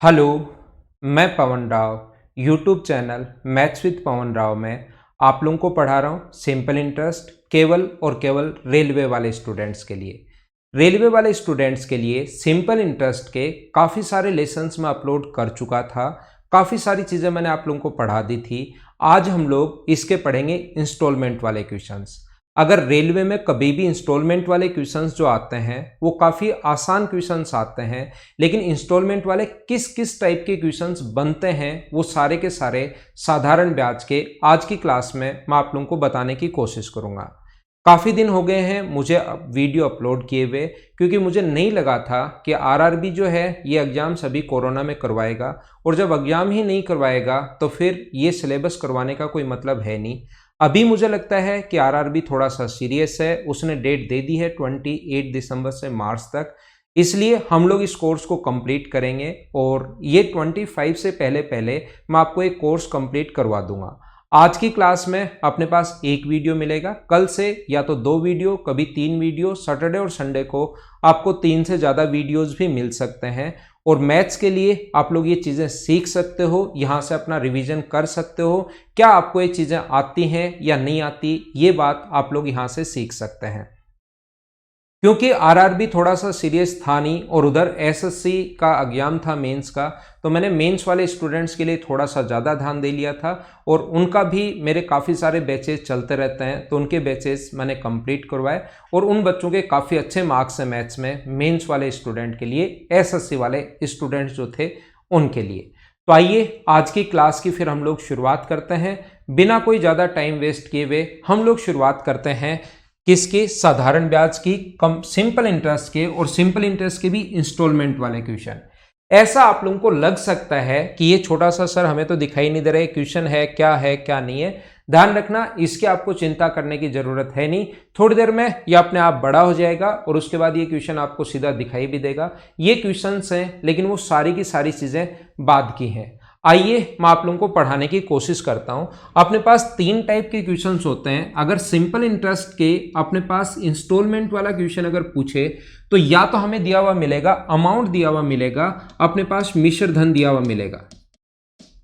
Hello, मैं Pawan Rao YouTube channel maths with Pawan Rao में आप लोगों को पढ़ा रहा हूँ सिंपल इंटरेस्ट केवल और केवल रेलवे वाले स्टूडेंट्स के लिए। रेलवे वाले स्टूडेंट्स के लिए सिंपल इंटरेस्ट के काफ़ी सारे लेसन्स मैं अपलोड कर चुका था, काफ़ी सारी चीज़ें मैंने आप लोगों को पढ़ा दी थी। आज हम लोग इसके पढ़ेंगे इंस्टॉलमेंट वाले क्वेश्चंस। अगर रेलवे में कभी भी इंस्टॉलमेंट वाले क्वेश्चंस जो आते हैं वो काफ़ी आसान क्वेश्चंस आते हैं, लेकिन इंस्टॉलमेंट वाले किस किस टाइप के क्वेश्चंस बनते हैं वो सारे के सारे साधारण ब्याज के आज की क्लास में मैं आप लोगों को बताने की कोशिश करूंगा। काफ़ी दिन हो गए हैं मुझे वीडियो अपलोड किए हुए, क्योंकि मुझे नहीं लगा था कि आरआरबी जो है ये एग्ज़ाम सभी कोरोना में करवाएगा, और जब एग्ज़ाम ही नहीं करवाएगा तो फिर ये सिलेबस करवाने का कोई मतलब है नहीं। अभी मुझे लगता है कि आरआरबी थोड़ा सा सीरियस है, उसने डेट दे दी है 28 दिसंबर से मार्च तक, इसलिए हम लोग इस कोर्स को कंप्लीट करेंगे और ये 25 से पहले पहले मैं आपको एक कोर्स कंप्लीट करवा दूंगा। आज की क्लास में अपने पास एक वीडियो मिलेगा, कल से या तो 2 वीडियो, कभी 3 वीडियो, सैटरडे और संडे को आपको 3 से ज़्यादा वीडियोस भी मिल सकते हैं। और मैथ्स के लिए आप लोग ये चीज़ें सीख सकते हो, यहाँ से अपना रिवीजन कर सकते हो, क्या आपको ये चीज़ें आती हैं या नहीं आती, ये बात आप लोग यहाँ से सीख सकते हैं। क्योंकि आरआरबी थोड़ा सा सीरियस था नहीं और उधर एसएससी का एग्जाम था मेंस का, तो मैंने मेंस वाले स्टूडेंट्स के लिए थोड़ा सा ज़्यादा ध्यान दे लिया था, और उनका भी मेरे काफ़ी सारे बैचेस चलते रहते हैं, तो उनके बैचेस मैंने कंप्लीट करवाए और उन बच्चों के काफ़ी अच्छे मार्क्स हैं मैथ्स में मेंस वाले स्टूडेंट के लिए, एसएससी वाले स्टूडेंट्स जो थे उनके लिए। तो आइए आज की क्लास की फिर हम लोग शुरुआत करते हैं। बिना कोई ज़्यादा टाइम वेस्ट किए हुए हम लोग शुरुआत करते हैं किसके, साधारण ब्याज की, कम सिंपल इंटरेस्ट के, और सिंपल इंटरेस्ट के भी इंस्टॉलमेंट वाले क्वेश्चन। ऐसा आप लोगों को लग सकता है कि ये छोटा सा सर हमें तो दिखाई नहीं दे रहा है क्वेश्चन है क्या नहीं है। ध्यान रखना, इसकी आपको चिंता करने की जरूरत है नहीं, थोड़ी देर में ये अपने आप बड़ा हो जाएगा और उसके बाद ये क्वेश्चन आपको सीधा दिखाई भी देगा। ये क्वेश्चंस हैं लेकिन वो सारी की सारी चीजें बाद की हैं। आइए मैं आप लोगों को पढ़ाने की कोशिश करता हूं। अपने पास 3 टाइप के क्वेश्चंस होते हैं। अगर सिंपल इंटरेस्ट के अपने पास इंस्टॉलमेंट वाला क्वेश्चन अगर पूछे तो या तो हमें दिया हुआ मिलेगा, अमाउंट दिया हुआ मिलेगा, अपने पास मिश्र धन दिया हुआ मिलेगा।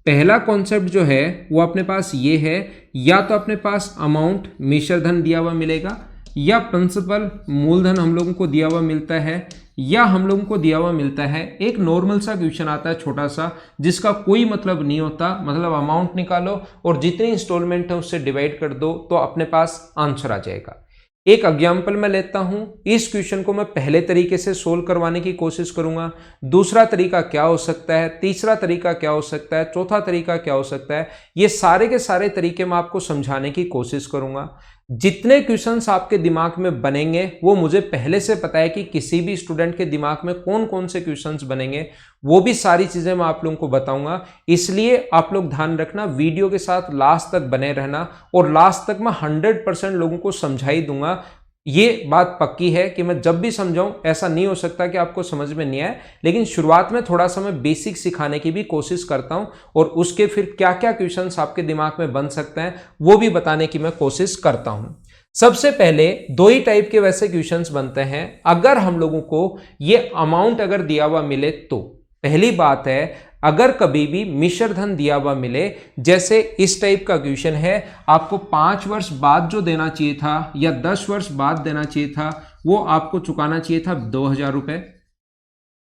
पहला कॉन्सेप्ट जो है वो अपने पास ये है, या तो अपने पास अमाउंट मिश्र धन दिया हुआ मिलेगा, या प्रिंसिपल मूलधन हम लोगों को दिया हुआ मिलता है, या हम लोगों को दिया हुआ मिलता है एक नॉर्मल सा क्वेश्चन आता है छोटा सा, जिसका कोई मतलब नहीं होता, मतलब अमाउंट निकालो और जितनी इंस्टॉलमेंट है उससे डिवाइड कर दो तो अपने पास आंसर आ जाएगा। एक एग्जाम्पल मैं लेता हूं, इस क्वेश्चन को मैं पहले तरीके से सोल्व करवाने की कोशिश करूंगा, दूसरा तरीका क्या हो सकता है, तीसरा तरीका क्या हो सकता है, चौथा तरीका क्या हो सकता है, ये सारे के सारे तरीके मैं आपको समझाने की कोशिश करूंगा। जितने क्वेश्चंस आपके दिमाग में बनेंगे वो मुझे पहले से पता है कि किसी भी स्टूडेंट के दिमाग में कौन कौन से क्वेश्चंस बनेंगे, वो भी सारी चीजें मैं आप लोगों को बताऊंगा। इसलिए आप लोग ध्यान रखना, वीडियो के साथ लास्ट तक बने रहना, और लास्ट तक मैं 100% लोगों को समझा ही दूंगा। ये बात पक्की है कि मैं जब भी समझाऊं ऐसा नहीं हो सकता कि आपको समझ में नहीं आए, लेकिन शुरुआत में थोड़ा सा मैं बेसिक सिखाने की भी कोशिश करता हूं, और उसके फिर क्या क्या क्वेश्चंस आपके दिमाग में बन सकते हैं वो भी बताने की मैं कोशिश करता हूं। सबसे पहले 2 ही टाइप के वैसे क्वेश्चंस बनते हैं अगर हम लोगों को ये अमाउंट अगर दिया हुआ मिले तो। पहली बात है, अगर कभी भी मिश्र धन दिया हुआ मिले, जैसे इस टाइप का क्वेश्चन है, आपको 5 वर्ष बाद जो देना चाहिए था या 10 वर्ष बाद देना चाहिए था, वो आपको चुकाना चाहिए था 2000 रुपए,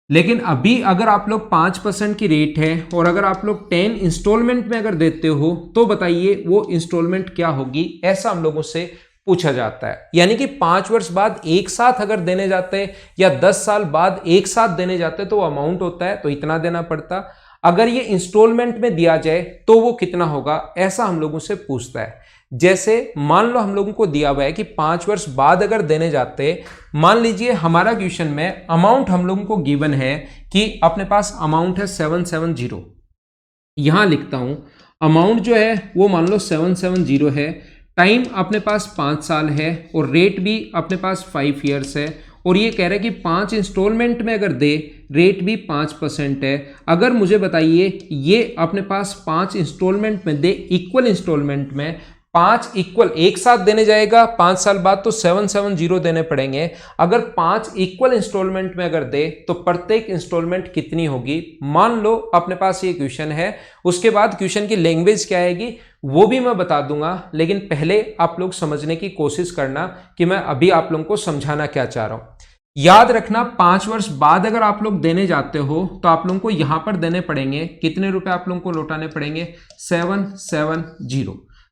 लेकिन अभी अगर आप लोग 5% की रेट है और अगर आप लोग 10 इंस्टॉलमेंट में अगर देते हो तो बताइए वो इंस्टॉलमेंट क्या होगी, ऐसा हम लोगों से पूछा जाता है। यानी कि 5 वर्ष बाद एक साथ अगर देने जाते हैं या 10 साल बाद एक साथ देने जाते हैं तो अमाउंट होता है तो इतना देना पड़ता, अगर ये इंस्टॉलमेंट में दिया जाए तो वो कितना होगा, ऐसा हम लोगों से पूछता है। जैसे मान लो हम लोगों को दिया हुआ है कि 5 वर्ष बाद अगर देने जाते, मान लीजिए हमारा क्वेश्चन में अमाउंट हम लोगों को गिवन है कि अपने पास अमाउंट है 770, यहां लिखता हूं अमाउंट जो है वो मान लो 770 है, टाइम अपने पास 5 साल है और रेट भी अपने पास 5 ईयर्स है, और ये कह रहा है कि 5 इंस्टॉलमेंट में अगर दे रेट भी 5% है। अगर मुझे बताइए ये अपने पास 5 इंस्टॉलमेंट में दे, इक्वल इंस्टॉलमेंट में 5 इक्वल एक साथ देने जाएगा 5 साल बाद तो 770 देने पड़ेंगे। अगर 5 इक्वल इंस्टॉलमेंट में अगर दे तो प्रत्येक इंस्टॉलमेंट कितनी होगी। मान लो अपने पास ये क्वेश्चन है, उसके बाद क्वेश्चन की लैंग्वेज क्या आएगी वो भी मैं बता दूंगा, लेकिन पहले आप लोग समझने की कोशिश करना कि मैं अभी आप लोगों को समझाना क्या चाह रहा हूं। याद रखना 5 वर्ष बाद अगर आप लोग देने जाते हो तो आप लोगों को यहां पर देने पड़ेंगे कितने रुपए, आप लोगों को लौटाने पड़ेंगे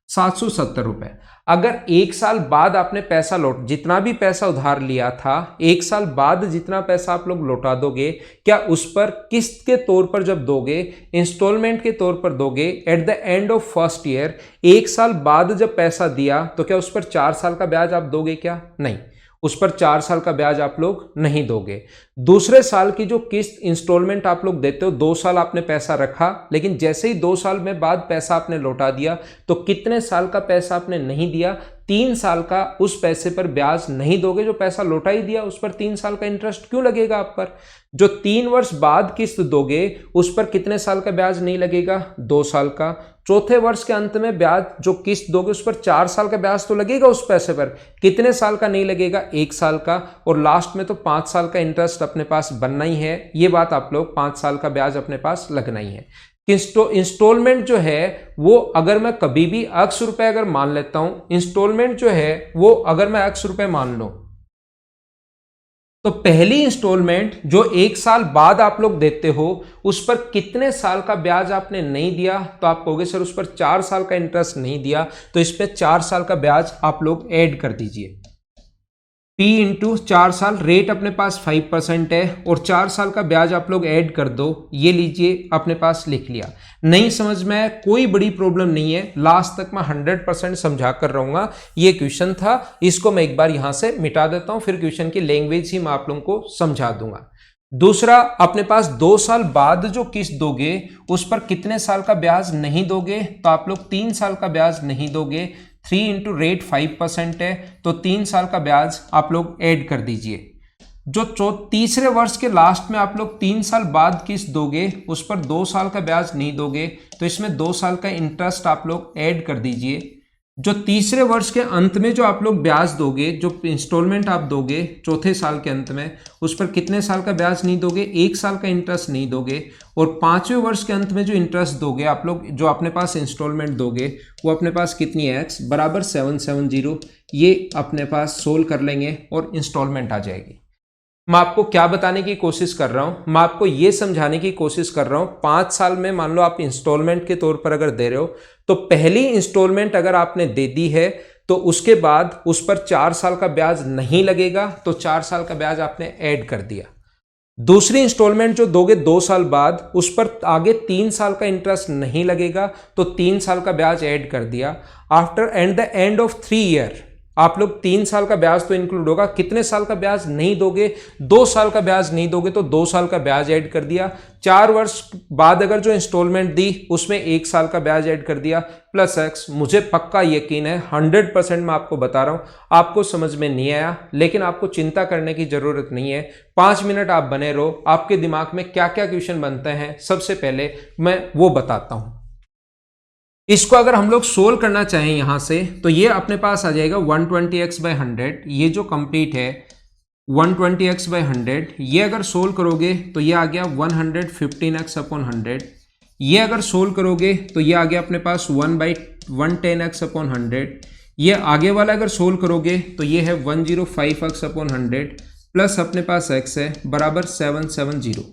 770 रुपए। अगर एक साल बाद आपने पैसा जितना भी पैसा उधार लिया था, एक साल बाद जितना पैसा आप लोग लौटा दोगे, क्या उस पर किस्त के तौर पर जब दोगे, इंस्टॉलमेंट के तौर पर दोगे at the end of first year, एक साल बाद जब पैसा दिया तो क्या उस पर 4 साल का ब्याज आप दोगे क्या? नहीं, उस पर 4 साल का ब्याज आप लोग नहीं दोगे। दूसरे साल की जो किस्त इंस्टॉलमेंट आप लोग देते हो, 2 साल आपने पैसा रखा, लेकिन जैसे ही 2 साल में बाद पैसा आपने लौटा दिया तो कितने साल का पैसा आपने नहीं दिया? 3 साल का उस पैसे पर ब्याज नहीं दोगे। जो पैसा लौटा ही दिया उस पर 3 साल का इंटरेस्ट क्यों लगेगा आप पर? जो 3 वर्ष बाद किस्त दोगे उस पर कितने साल का ब्याज नहीं लगेगा? 2 साल का। चौथे वर्ष के अंत में ब्याज जो किस्त दोगे उस पर 4 साल का ब्याज तो लगेगा उस पैसे पर, कितने साल का नहीं लगेगा? 1 साल का। और लास्ट में तो 5 साल का इंटरेस्ट अपने पास बनना ही है, ये बात आप लोग 5 साल का ब्याज अपने पास लगना ही है। इंस्टॉलमेंट जो है वो अगर मैं कभी भी x रुपए अगर मान लेता हूं, इंस्टॉलमेंट जो है वो अगर मैं x रुपए मान लो तो पहली इंस्टॉलमेंट जो 1 साल बाद आप लोग देते हो उस पर कितने साल का ब्याज आपने नहीं दिया? तो आप कहोगे सर उस पर 4 साल का इंटरेस्ट नहीं दिया, तो इस पर 4 साल का ब्याज आप लोग ऐड कर दीजिए। P इंटू 4 साल, रेट अपने पास 5% है और 4 साल का ब्याज आप लोग ऐड कर दो। ये लीजिए अपने पास लिख लिया। नहीं समझ में कोई बड़ी प्रॉब्लम नहीं है, लास्ट तक मैं 100% समझा कर रहूंगा। ये क्वेश्चन था, इसको मैं एक बार यहां से मिटा देता हूं, फिर क्वेश्चन की लैंग्वेज ही मैं आप लोगों को समझा दूंगा। दूसरा, अपने पास 2 साल बाद जो किस्त दोगे उस पर कितने साल का ब्याज नहीं दोगे? तो आप लोग 3 साल का ब्याज नहीं दोगे। 3 इंटू रेट 5% है तो 3 साल का ब्याज आप लोग ऐड कर दीजिए। जो तीसरे वर्ष के लास्ट में आप लोग 3 साल बाद किस्त दोगे उस पर 2 साल का ब्याज नहीं दोगे, तो इसमें 2 साल का इंटरेस्ट आप लोग ऐड कर दीजिए। जो तीसरे वर्ष के अंत में जो आप लोग ब्याज दोगे, जो इंस्टॉलमेंट आप दोगे चौथे साल के अंत में, उस पर कितने साल का ब्याज नहीं दोगे? 1 साल का इंटरेस्ट नहीं दोगे। और 5वें वर्ष के अंत में जो इंटरेस्ट दोगे आप लोग, जो अपने पास इंस्टॉलमेंट दोगे वो अपने पास कितनी है? x बराबर 770। ये अपने पास सोल्व कर लेंगे और इंस्टॉलमेंट आ जाएगी। मैं आपको क्या बताने की कोशिश कर रहा हूं? मैं आपको यह समझाने की कोशिश कर रहा हूं 5 साल में मान लो आप इंस्टॉलमेंट के तौर पर अगर दे रहे हो तो पहली इंस्टॉलमेंट अगर आपने दे दी है तो उसके बाद उस पर 4 साल का ब्याज नहीं लगेगा, तो 4 साल का ब्याज आपने ऐड कर दिया। दूसरी इंस्टॉलमेंट जो दोगे 2 साल बाद उस पर आगे 3 साल का इंटरेस्ट नहीं लगेगा, तो 3 साल का ब्याज ऐड कर दिया। After and the end of 3 year आप लोग 3 साल का ब्याज तो इंक्लूड होगा, कितने साल का ब्याज नहीं दोगे? 2 साल का ब्याज नहीं दोगे, तो 2 साल का ब्याज ऐड कर दिया। 4 वर्ष बाद अगर जो इंस्टॉलमेंट दी उसमें 1 साल का ब्याज ऐड कर दिया प्लस x। मुझे पक्का यकीन है 100% मैं आपको बता रहा हूं, आपको समझ में नहीं आया, लेकिन आपको चिंता करने की जरूरत नहीं है। 5 मिनट आप बने रहो, आपके दिमाग में क्या क्या क्वेश्चन बनते हैं सबसे पहले मैं वो बताता हूं। इसको अगर हम लोग सोल्व करना चाहें यहां से तो ये अपने पास आ जाएगा 120x/100। ये जो कंप्लीट है 120x/100, ये अगर सोल्व करोगे तो ये आ गया 115x/100। ये अगर सोल्व करोगे तो ये आ गया अपने पास 1/110x/100। ये आगे वाला अगर सोल्व करोगे तो ये है 105x/100 प्लस अपने पास x है बराबर 770।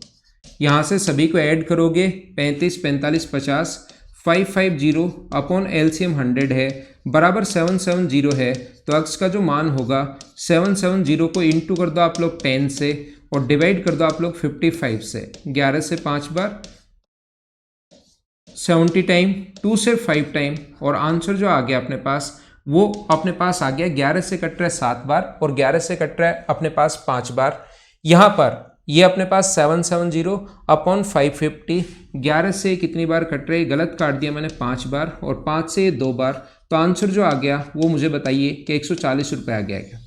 यहाँ से सभी को ऐड करोगे 35, 45, 50, 550 अपॉन LCM 100 है बराबर 770 है। तो x का जो मान होगा 770 को इंटू कर दो आप लोग 10 से और डिवाइड कर दो आप लोग 55 से। 11 से 5 बार 70 टाइम, 2 से 5 टाइम, और आंसर जो आ गया अपने पास वो अपने पास आ गया 11 से कट रहा है 7 बार और 11 से कट रहा है अपने पास 5 बार। यहाँ पर ये अपने पास 770 अपॉन 550, 11 से कितनी बार कट रहे? गलत काट दिया मैंने 5 बार और 5 से 2 बार। तो आंसर जो आ गया वो मुझे बताइए कि 140 रुपये आ गया क्या?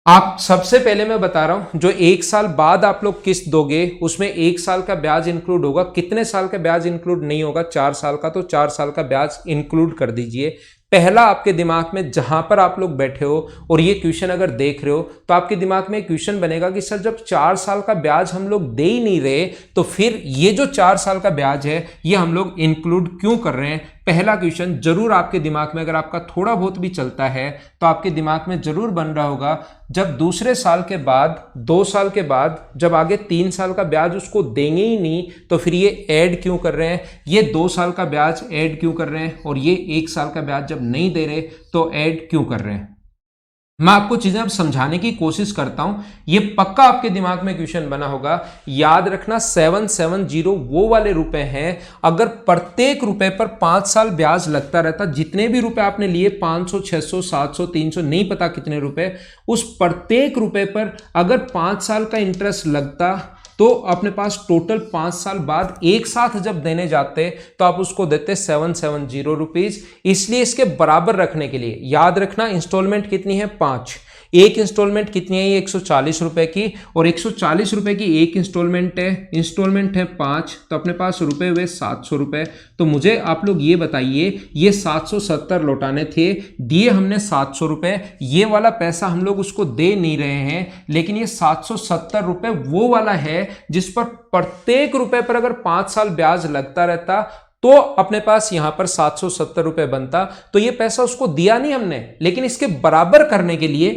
आप सबसे पहले मैं बता रहा हूं जो 1 साल बाद आप लोग किस्त दोगे उसमें 1 साल का ब्याज इंक्लूड होगा। कितने साल का ब्याज इंक्लूड नहीं होगा? 4 साल का, तो 4 साल का ब्याज इंक्लूड कर दीजिए। पहला आपके दिमाग में जहां पर आप लोग बैठे हो और ये क्वेश्चन अगर देख रहे हो तो आपके दिमाग में क्वेश्चन बनेगा कि सर जब 4 साल का ब्याज हम लोग दे ही नहीं रहे तो फिर ये जो 4 साल का ब्याज है ये हम लोग इंक्लूड क्यों कर रहे हैं। पहला क्वेश्चन जरूर आपके दिमाग में, अगर आपका थोड़ा बहुत भी चलता है तो आपके दिमाग में जरूर बन रहा होगा, जब दूसरे साल के बाद 2 साल के बाद जब आगे 3 साल का ब्याज उसको देंगे ही नहीं तो फिर ये ऐड क्यों कर रहे हैं, ये 2 साल का ब्याज ऐड क्यों कर रहे हैं और ये 1 साल का ब्याज जब नहीं दे रहे तो ऐड क्यों कर रहे हैं। मैं आपको चीजें अब समझाने की कोशिश करता हूं, ये पक्का आपके दिमाग में क्वेश्चन बना होगा। याद रखना 770 वो वाले रुपए हैं, अगर प्रत्येक रुपए पर 5 साल ब्याज लगता रहता, जितने भी रुपए आपने लिए 500 600 700 300 नहीं पता कितने रुपए, उस प्रत्येक रुपए पर अगर 5 साल का इंटरेस्ट लगता तो अपने पास टोटल 5 साल बाद एक साथ जब देने जाते तो आप उसको देते 770 रुपीज। इसलिए इसके बराबर रखने के लिए याद रखना इंस्टॉलमेंट कितनी है 5, एक इंस्टॉलमेंट कितनी है ये 140 रुपए की और 140 रुपए की एक इंस्टॉलमेंट है 5, तो अपने पास रुपए हुए 700 रुपए। तो मुझे आप लोग ये बताइए ये 770 लौटाने थे, दिए हमने 700 रुपए, ये वाला पैसा हम लोग उसको दे नहीं रहे हैं, लेकिन ये 770 रुपए वो वाला है जिस पर प्रत्येक रुपए पर अगर 5 साल ब्याज लगता रहता तो अपने पास यहां पर 770 रुपए बनता। तो ये पैसा उसको दिया नहीं हमने, लेकिन इसके बराबर करने के लिए,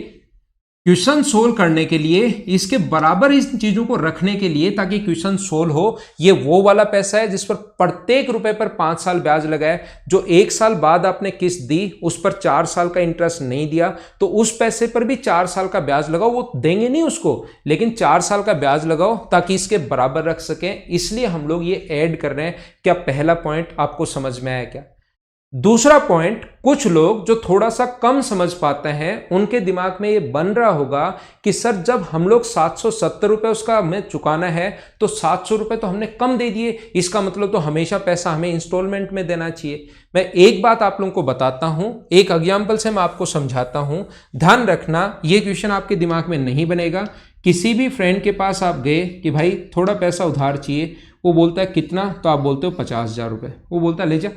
क्वेश्चन सोल्व करने के लिए, इसके बराबर इस चीजों को रखने के लिए ताकि क्वेश्चन सोल्व हो, ये वो वाला पैसा है जिस पर प्रत्येक रुपए पर 5 साल ब्याज लगा है। जो 1 साल बाद आपने किस्त दी उस पर 4 साल का इंटरेस्ट नहीं दिया तो उस पैसे पर भी 4 साल का ब्याज लगाओ, वो देंगे नहीं उसको, लेकिन 4 साल का ब्याज लगाओ ताकि इसके बराबर रख सकें। इसलिए हम लोग ये ऐड कर रहे हैं। क्या पहला पॉइंट आपको समझ में आया क्या? दूसरा पॉइंट, कुछ लोग जो थोड़ा सा कम समझ पाते हैं उनके दिमाग में ये बन रहा होगा कि सर जब हम लोग 770 रुपए उसका हमें चुकाना है तो 700 रुपए तो हमने कम दे दिए, इसका मतलब तो हमेशा पैसा हमें इंस्टॉलमेंट में देना चाहिए। मैं एक बात आप लोगों को बताता हूं, एक एग्जाम्पल से मैं आपको समझाता हूं, ध्यान रखना ये क्वेश्चन आपके दिमाग में नहीं बनेगा। किसी भी फ्रेंड के पास आप गए कि भाई थोड़ा पैसा उधार चाहिए, वो बोलता है कितना, तो आप बोलते हो 50,000 रुपए, वो बोलता है ले जा,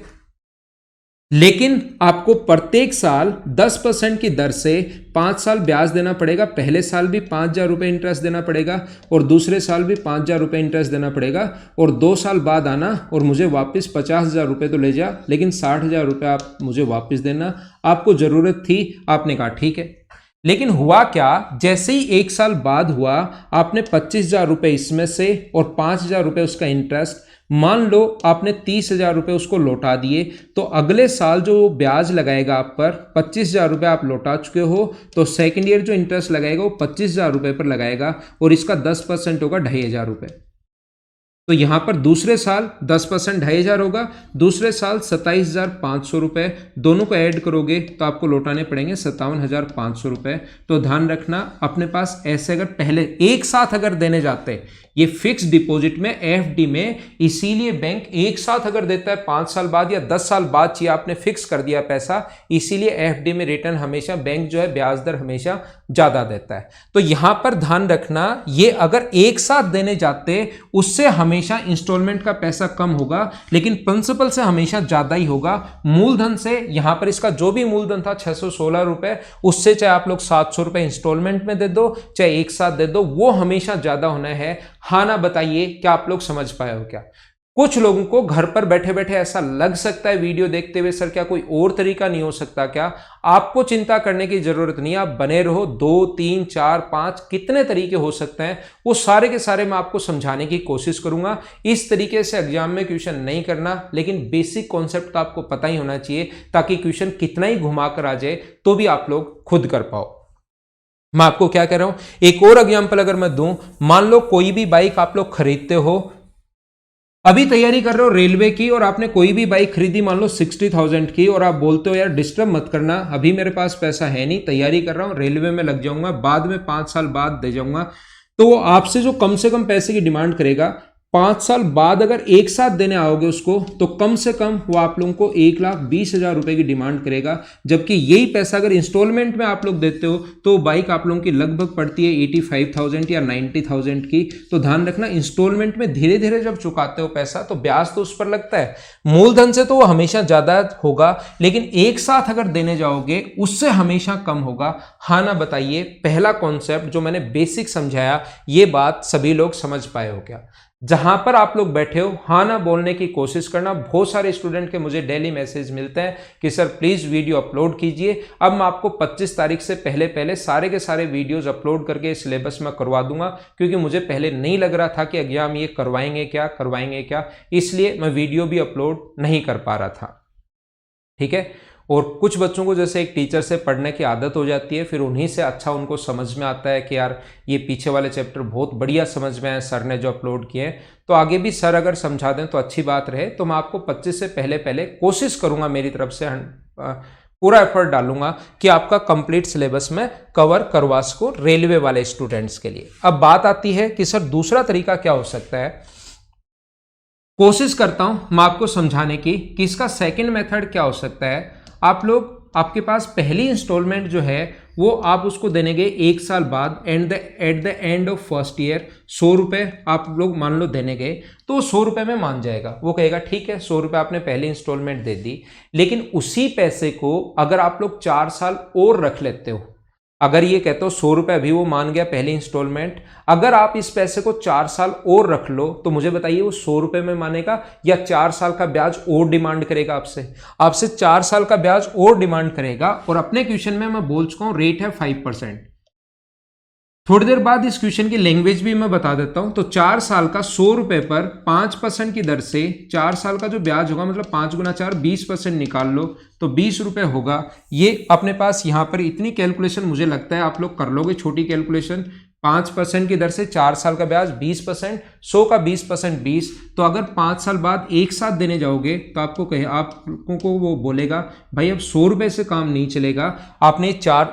लेकिन आपको प्रत्येक साल 10% की दर से 5 साल ब्याज देना पड़ेगा। पहले साल भी 5,000 रुपये इंटरेस्ट देना पड़ेगा और दूसरे साल भी 5,000 रुपये इंटरेस्ट देना पड़ेगा और 2 साल बाद आना और मुझे वापस 50,000 रुपये तो ले जा, लेकिन 60,000 रुपये आप मुझे वापस देना। आपको ज़रूरत थी, आपने कहा ठीक है। लेकिन हुआ क्या, जैसे ही 1 साल बाद हुआ आपने 25,000 रुपये इसमें से और 5,000 रुपये उसका इंटरेस्ट, मान लो आपने 30,000 रुपये उसको लौटा दिए, तो अगले साल जो ब्याज लगाएगा आप पर 25,000 रुपये आप लौटा चुके हो, तो सेकेंड ईयर जो इंटरेस्ट लगाएगा वो 25,000 रुपये पर लगाएगा और इसका 10% होगा 2,500 रुपये। तो यहां पर दूसरे साल 10% 2,500 होगा, दूसरे साल 27,500 रुपये, दोनों को ऐड करोगे तो आपको लौटाने पड़ेंगे 57,500 रुपये। तो ध्यान रखना अपने पास ऐसे अगर पहले एक साथ अगर देने जाते, ये फिक्स डिपॉजिट में एफडी में, इसीलिए बैंक एक साथ अगर देता है 5 साल बाद या 10 साल बाद चाहिए, आपने फिक्स कर दिया पैसा, इसीलिए एफडी में रिटर्न हमेशा बैंक जो है ब्याज दर हमेशा ज्यादा देता है। तो यहां पर ध्यान रखना ये अगर एक साथ देने जाते उससे हमेशा इंस्टॉलमेंट का पैसा कम होगा, लेकिन प्रिंसिपल से हमेशा ज्यादा ही होगा। मूलधन से यहां पर इसका जो भी मूलधन था 616 रुपए, उससे चाहे आप लोग 700 रुपए इंस्टॉलमेंट में दे दो चाहे एक साथ दे दो, वो हमेशा ज्यादा होना है। हाँ ना बताइए, क्या आप लोग समझ पाए हो क्या? कुछ लोगों को घर पर बैठे बैठे ऐसा लग सकता है वीडियो देखते हुए, सर क्या कोई और तरीका नहीं हो सकता क्या? आपको चिंता करने की जरूरत नहीं है, आप बने रहो। 2 3 4 5 कितने तरीके हो सकते हैं वो सारे के सारे मैं आपको समझाने की कोशिश करूंगा। इस तरीके से एग्जाम में क्वेश्चन नहीं करना, लेकिन बेसिक कॉन्सेप्ट तो आपको पता ही होना चाहिए ताकि क्वेश्चन कितना ही घुमा कर आ जाए तो भी आप लोग खुद कर पाओ। मैं आपको क्या कह रहा हूं, एक और एग्जाम्पल अगर मैं दूं, मान लो कोई भी बाइक आप लोग खरीदते हो, अभी तैयारी कर रहे हो रेलवे की और आपने कोई भी बाइक खरीदी मान लो 60,000 की, और आप बोलते हो यार डिस्टर्ब मत करना, अभी मेरे पास पैसा है नहीं, तैयारी कर रहा हूं, रेलवे में लग जाऊंगा, बाद में 5 साल बाद दे जाऊंगा। तो वो आपसे जो कम से कम पैसे की डिमांड करेगा 5 साल बाद अगर एक साथ देने आओगे उसको तो कम से कम वो आप लोगों को 1,20,000 रुपए की डिमांड करेगा, जबकि यही पैसा अगर इंस्टॉलमेंट में आप लोग देते हो तो बाइक आप लोगों की लगभग पड़ती है 85,000 या 90,000 की। तो ध्यान रखना, इंस्टॉलमेंट में धीरे धीरे जब चुकाते हो पैसा तो ब्याज तो उस पर लगता है, मूलधन से तो वो हमेशा ज्यादा होगा, लेकिन एक साथ अगर देने जाओगे उससे हमेशा कम होगा। हाँ ना बताइए, पहला कॉन्सेप्ट जो मैंने बेसिक समझाया ये बात सभी लोग समझ पाए हो क्या? जहां पर आप लोग बैठे हो हाँ ना बोलने की कोशिश करना। बहुत सारे स्टूडेंट के मुझे डेली मैसेज मिलते हैं कि सर प्लीज वीडियो अपलोड कीजिए। अब मैं आपको 25 तारीख से पहले पहले सारे के सारे वीडियोस अपलोड करके सिलेबस में करवा दूंगा, क्योंकि मुझे पहले नहीं लग रहा था कि एग्जाम ये करवाएंगे क्या, इसलिए मैं वीडियो भी अपलोड नहीं कर पा रहा था। ठीक है, और कुछ बच्चों को जैसे एक टीचर से पढ़ने की आदत हो जाती है, फिर उन्हीं से अच्छा उनको समझ में आता है कि यार ये पीछे वाले चैप्टर बहुत बढ़िया समझ में आए सर ने जो अपलोड किए हैं, तो आगे भी सर अगर समझा दें तो अच्छी बात रहे। तो मैं आपको 25 से पहले पहले कोशिश करूंगा, मेरी तरफ से पूरा एफर्ट डालूंगा कि आपका कंप्लीट सिलेबस में कवर करवा सको रेलवे वाले स्टूडेंट्स के लिए। अब बात आती है कि सर दूसरा तरीका क्या हो सकता है। कोशिश करता हूं मैं आपको समझाने की कि इसका सेकंड मेथड क्या हो सकता है। आप लोग, आपके पास पहली इंस्टॉलमेंट जो है वो आप उसको देने गए एक साल बाद, at the end of first year 100 रुपये आप लोग मान लो देने गए, तो 100 रुपये में मान जाएगा। वो कहेगा ठीक है 100 रुपये आपने पहली इंस्टॉलमेंट दे दी, लेकिन उसी पैसे को अगर आप लोग 4 साल और रख लेते हो, अगर ये कहते हो 100 रुपये अभी वो मान गया पहली इंस्टॉलमेंट, अगर आप इस पैसे को 4 साल और रख लो तो मुझे बताइए वो 100 रुपये में मानेगा या 4 साल का ब्याज और डिमांड करेगा आपसे 4 साल का ब्याज और डिमांड करेगा। और अपने क्वेश्चन में मैं बोल चुका हूं रेट है 5%। थोड़ी देर बाद इस क्वेश्चन की लैंग्वेज भी मैं बता देता हूं। तो 4 साल का 100 रुपये पर 5% की दर से 4 साल का जो ब्याज होगा, मतलब 5 गुना 4 20% निकाल लो तो 20 रुपये होगा। ये अपने पास यहाँ पर इतनी कैलकुलेशन मुझे लगता है आप लोग कर लोगे, छोटी कैलकुलेशन। 5% की दर से 4 साल का ब्याज 20%, 100 का 20% 20, तो अगर 5 साल बाद एक साथ देने जाओगे तो आपको को वो बोलेगा भाई अब 100 रुपये से काम नहीं चलेगा, आपने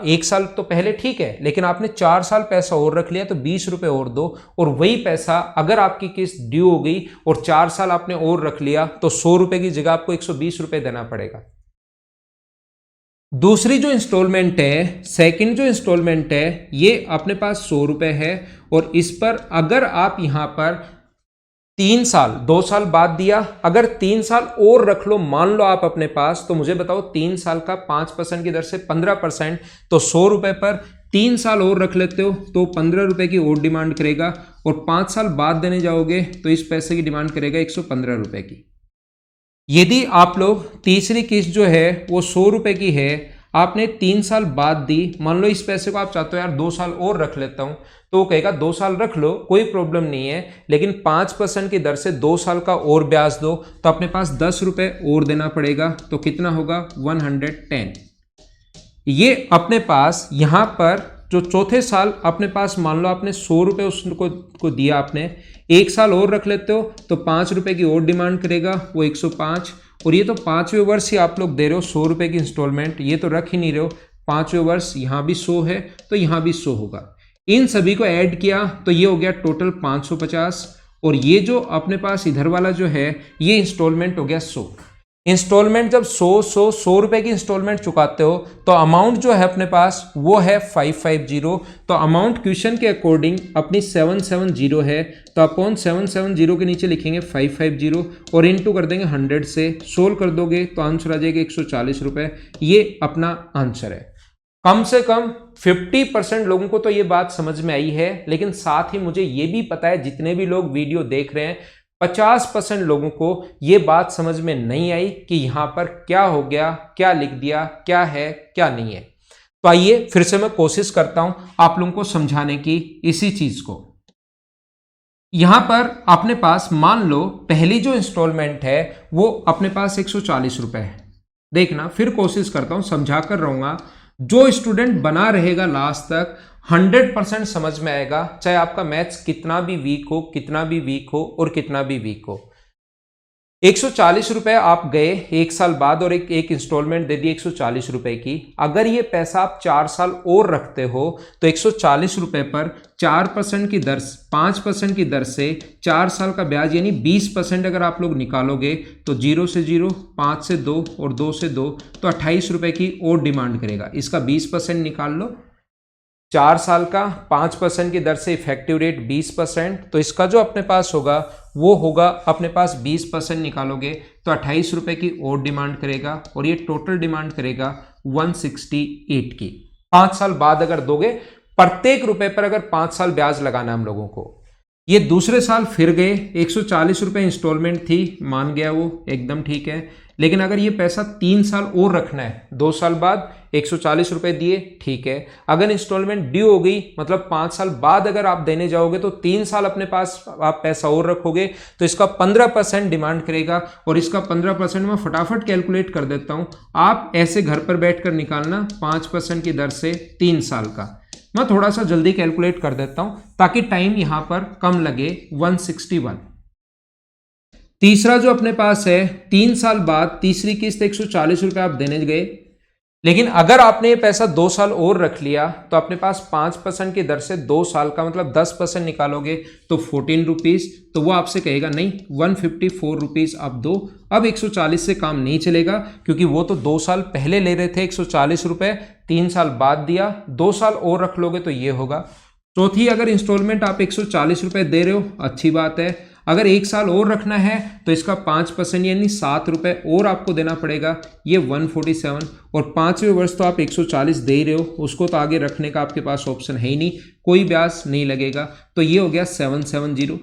एक साल तो पहले ठीक है, लेकिन आपने 4 साल पैसा और रख लिया तो 20 रुपये और दो। और वही पैसा अगर आपकी किस्त ड्यू हो गई और 4 साल आपने और रख लिया तो 100 रुपये की जगह आपको 120 रुपये देना पड़ेगा। दूसरी जो इंस्टॉलमेंट है, सेकंड जो इंस्टॉलमेंट है, ये अपने पास 100 रुपये है और इस पर अगर आप यहां पर 3 साल, 2 साल बाद दिया, अगर 3 साल और रख लो मान लो आप अपने पास, तो मुझे बताओ 3 साल का 5% की दर से 15%, तो 100 रुपये पर 3 साल और रख लेते हो तो 15 रुपये की और डिमांड करेगा। और 5 साल बाद देने जाओगे तो इस पैसे की डिमांड करेगा 115 रुपये की। यदि आप लोग तीसरी किस्त जो है वो 100 रुपये की है, आपने 3 साल बाद दी, मान लो इस पैसे को आप चाहते हो यार 2 साल और रख लेता हूं, तो वो कहेगा 2 साल रख लो कोई प्रॉब्लम नहीं है, लेकिन 5% की दर से 2 साल का और ब्याज दो, तो अपने पास 10 रुपये और देना पड़ेगा। तो कितना होगा 110। ये अपने पास यहाँ पर जो चौथे साल अपने पास मान लो आपने 100 रुपये उसको दिया, आपने एक साल और रख लेते हो तो 5 रुपये की और डिमांड करेगा, वो 105। और ये तो 5वें वर्ष ही आप लोग दे रहे हो 100 रुपये की इंस्टॉलमेंट, ये तो रख ही नहीं रहे हो। 5वें वर्ष यहाँ भी 100 है तो यहाँ भी 100 होगा। इन सभी को ऐड किया तो ये हो गया टोटल 550। और ये जो अपने पास इधर वाला जो है ये इंस्टॉलमेंट हो गया 100। इंस्टॉलमेंट जब 100 रुपए की इंस्टॉलमेंट चुकाते हो तो अमाउंट जो है अपने पास वो है 550। तो अमाउंट क्वेश्चन के अकॉर्डिंग अपनी 770 है, तो अपॉन 770 के नीचे लिखेंगे 550 और इनटू कर देंगे 100 से, सोल्व कर दोगे तो आंसर आ जाएगा 140 रुपये। ये अपना आंसर है। कम से कम 50% लोगों को तो ये बात समझ में आई है, लेकिन साथ ही मुझे ये भी पता है जितने भी लोग वीडियो देख रहे हैं 50% लोगों को ये बात समझ में नहीं आई कि यहां पर क्या हो गया, क्या लिख दिया, क्या है क्या नहीं है। तो आइए फिर से मैं कोशिश करता हूं आप लोगों को समझाने की इसी चीज को। यहां पर अपने पास मान लो पहली जो इंस्टॉलमेंट है वो अपने पास 140 रुपए है। देखना फिर कोशिश करता हूं, समझा कर रहूंगा। जो स्टूडेंट बना रहेगा लास्ट तक 100% समझ में आएगा, चाहे आपका मैथ्स कितना भी वीक हो, कितना भी वीक हो और कितना भी वीक हो। 140 रुपए आप गए 1 साल बाद और एक इंस्टॉलमेंट दे दी 140 रुपए की। अगर ये पैसा आप 4 साल और रखते हो तो 140 रुपए पर 4% की दर 5% की दर से 4 साल का ब्याज यानी 20% अगर आप लोग निकालोगे तो 0 से 0, 5 से 2 और 2 से 2 तो 28 रुपए की और डिमांड करेगा। इसका 20% निकाल लो। 4 साल का 5% की दर से इफेक्टिव रेट 20%, तो इसका जो अपने पास होगा वो होगा अपने पास 20% निकालोगे तो 28 रुपए की और डिमांड करेगा और ये टोटल डिमांड करेगा 168 की। 5 साल बाद अगर दोगे, प्रत्येक रुपए पर अगर 5 साल ब्याज लगाना हम लोगों को। ये दूसरे साल फिर गए 140 रुपए इंस्टॉलमेंट थी, मान गया वो, एकदम ठीक है। लेकिन अगर ये पैसा 3 साल और रखना है, 2 साल बाद 140 रुपए दिए, ठीक है। अगर इंस्टॉलमेंट ड्यू हो गई मतलब 5 साल बाद अगर आप देने जाओगे तो 3 साल अपने पास आप पैसा और रखोगे तो इसका 15% डिमांड करेगा। और इसका 15% मैं फटाफट कैलकुलेट कर देता हूं, आप ऐसे घर पर बैठकर निकालना 5% की दर से 3 साल का। मैं थोड़ा सा जल्दी कैलकुलेट कर देता हूं ताकि टाइम यहां पर कम लगे। 161। तीसरा जो अपने पास है 3 साल बाद तीसरी किस्त 140 रुपए आप देने गए, लेकिन अगर आपने ये पैसा 2 साल और रख लिया तो अपने पास 5% की दर से 2 साल का मतलब 10% निकालोगे तो 14 रुपीज। तो वो आपसे कहेगा नहीं 154 रुपीज आप दो। अब 140 से काम नहीं चलेगा क्योंकि वो तो 2 साल पहले ले रहे थे 140 रुपए, 3 साल बाद दिया, 2 साल और रख लोगे तो ये होगा। चौथी, अगर इंस्टॉलमेंट आप 140 रुपए दे रहे हो, अच्छी बात है। अगर 1 साल और रखना है तो इसका 5% यानी 7 रुपए और आपको देना पड़ेगा, ये 147। और 5वें वर्ष तो आप 140 दे ही रहे हो, उसको तो आगे रखने का आपके पास ऑप्शन है ही नहीं, कोई ब्याज नहीं लगेगा। तो ये हो गया 770।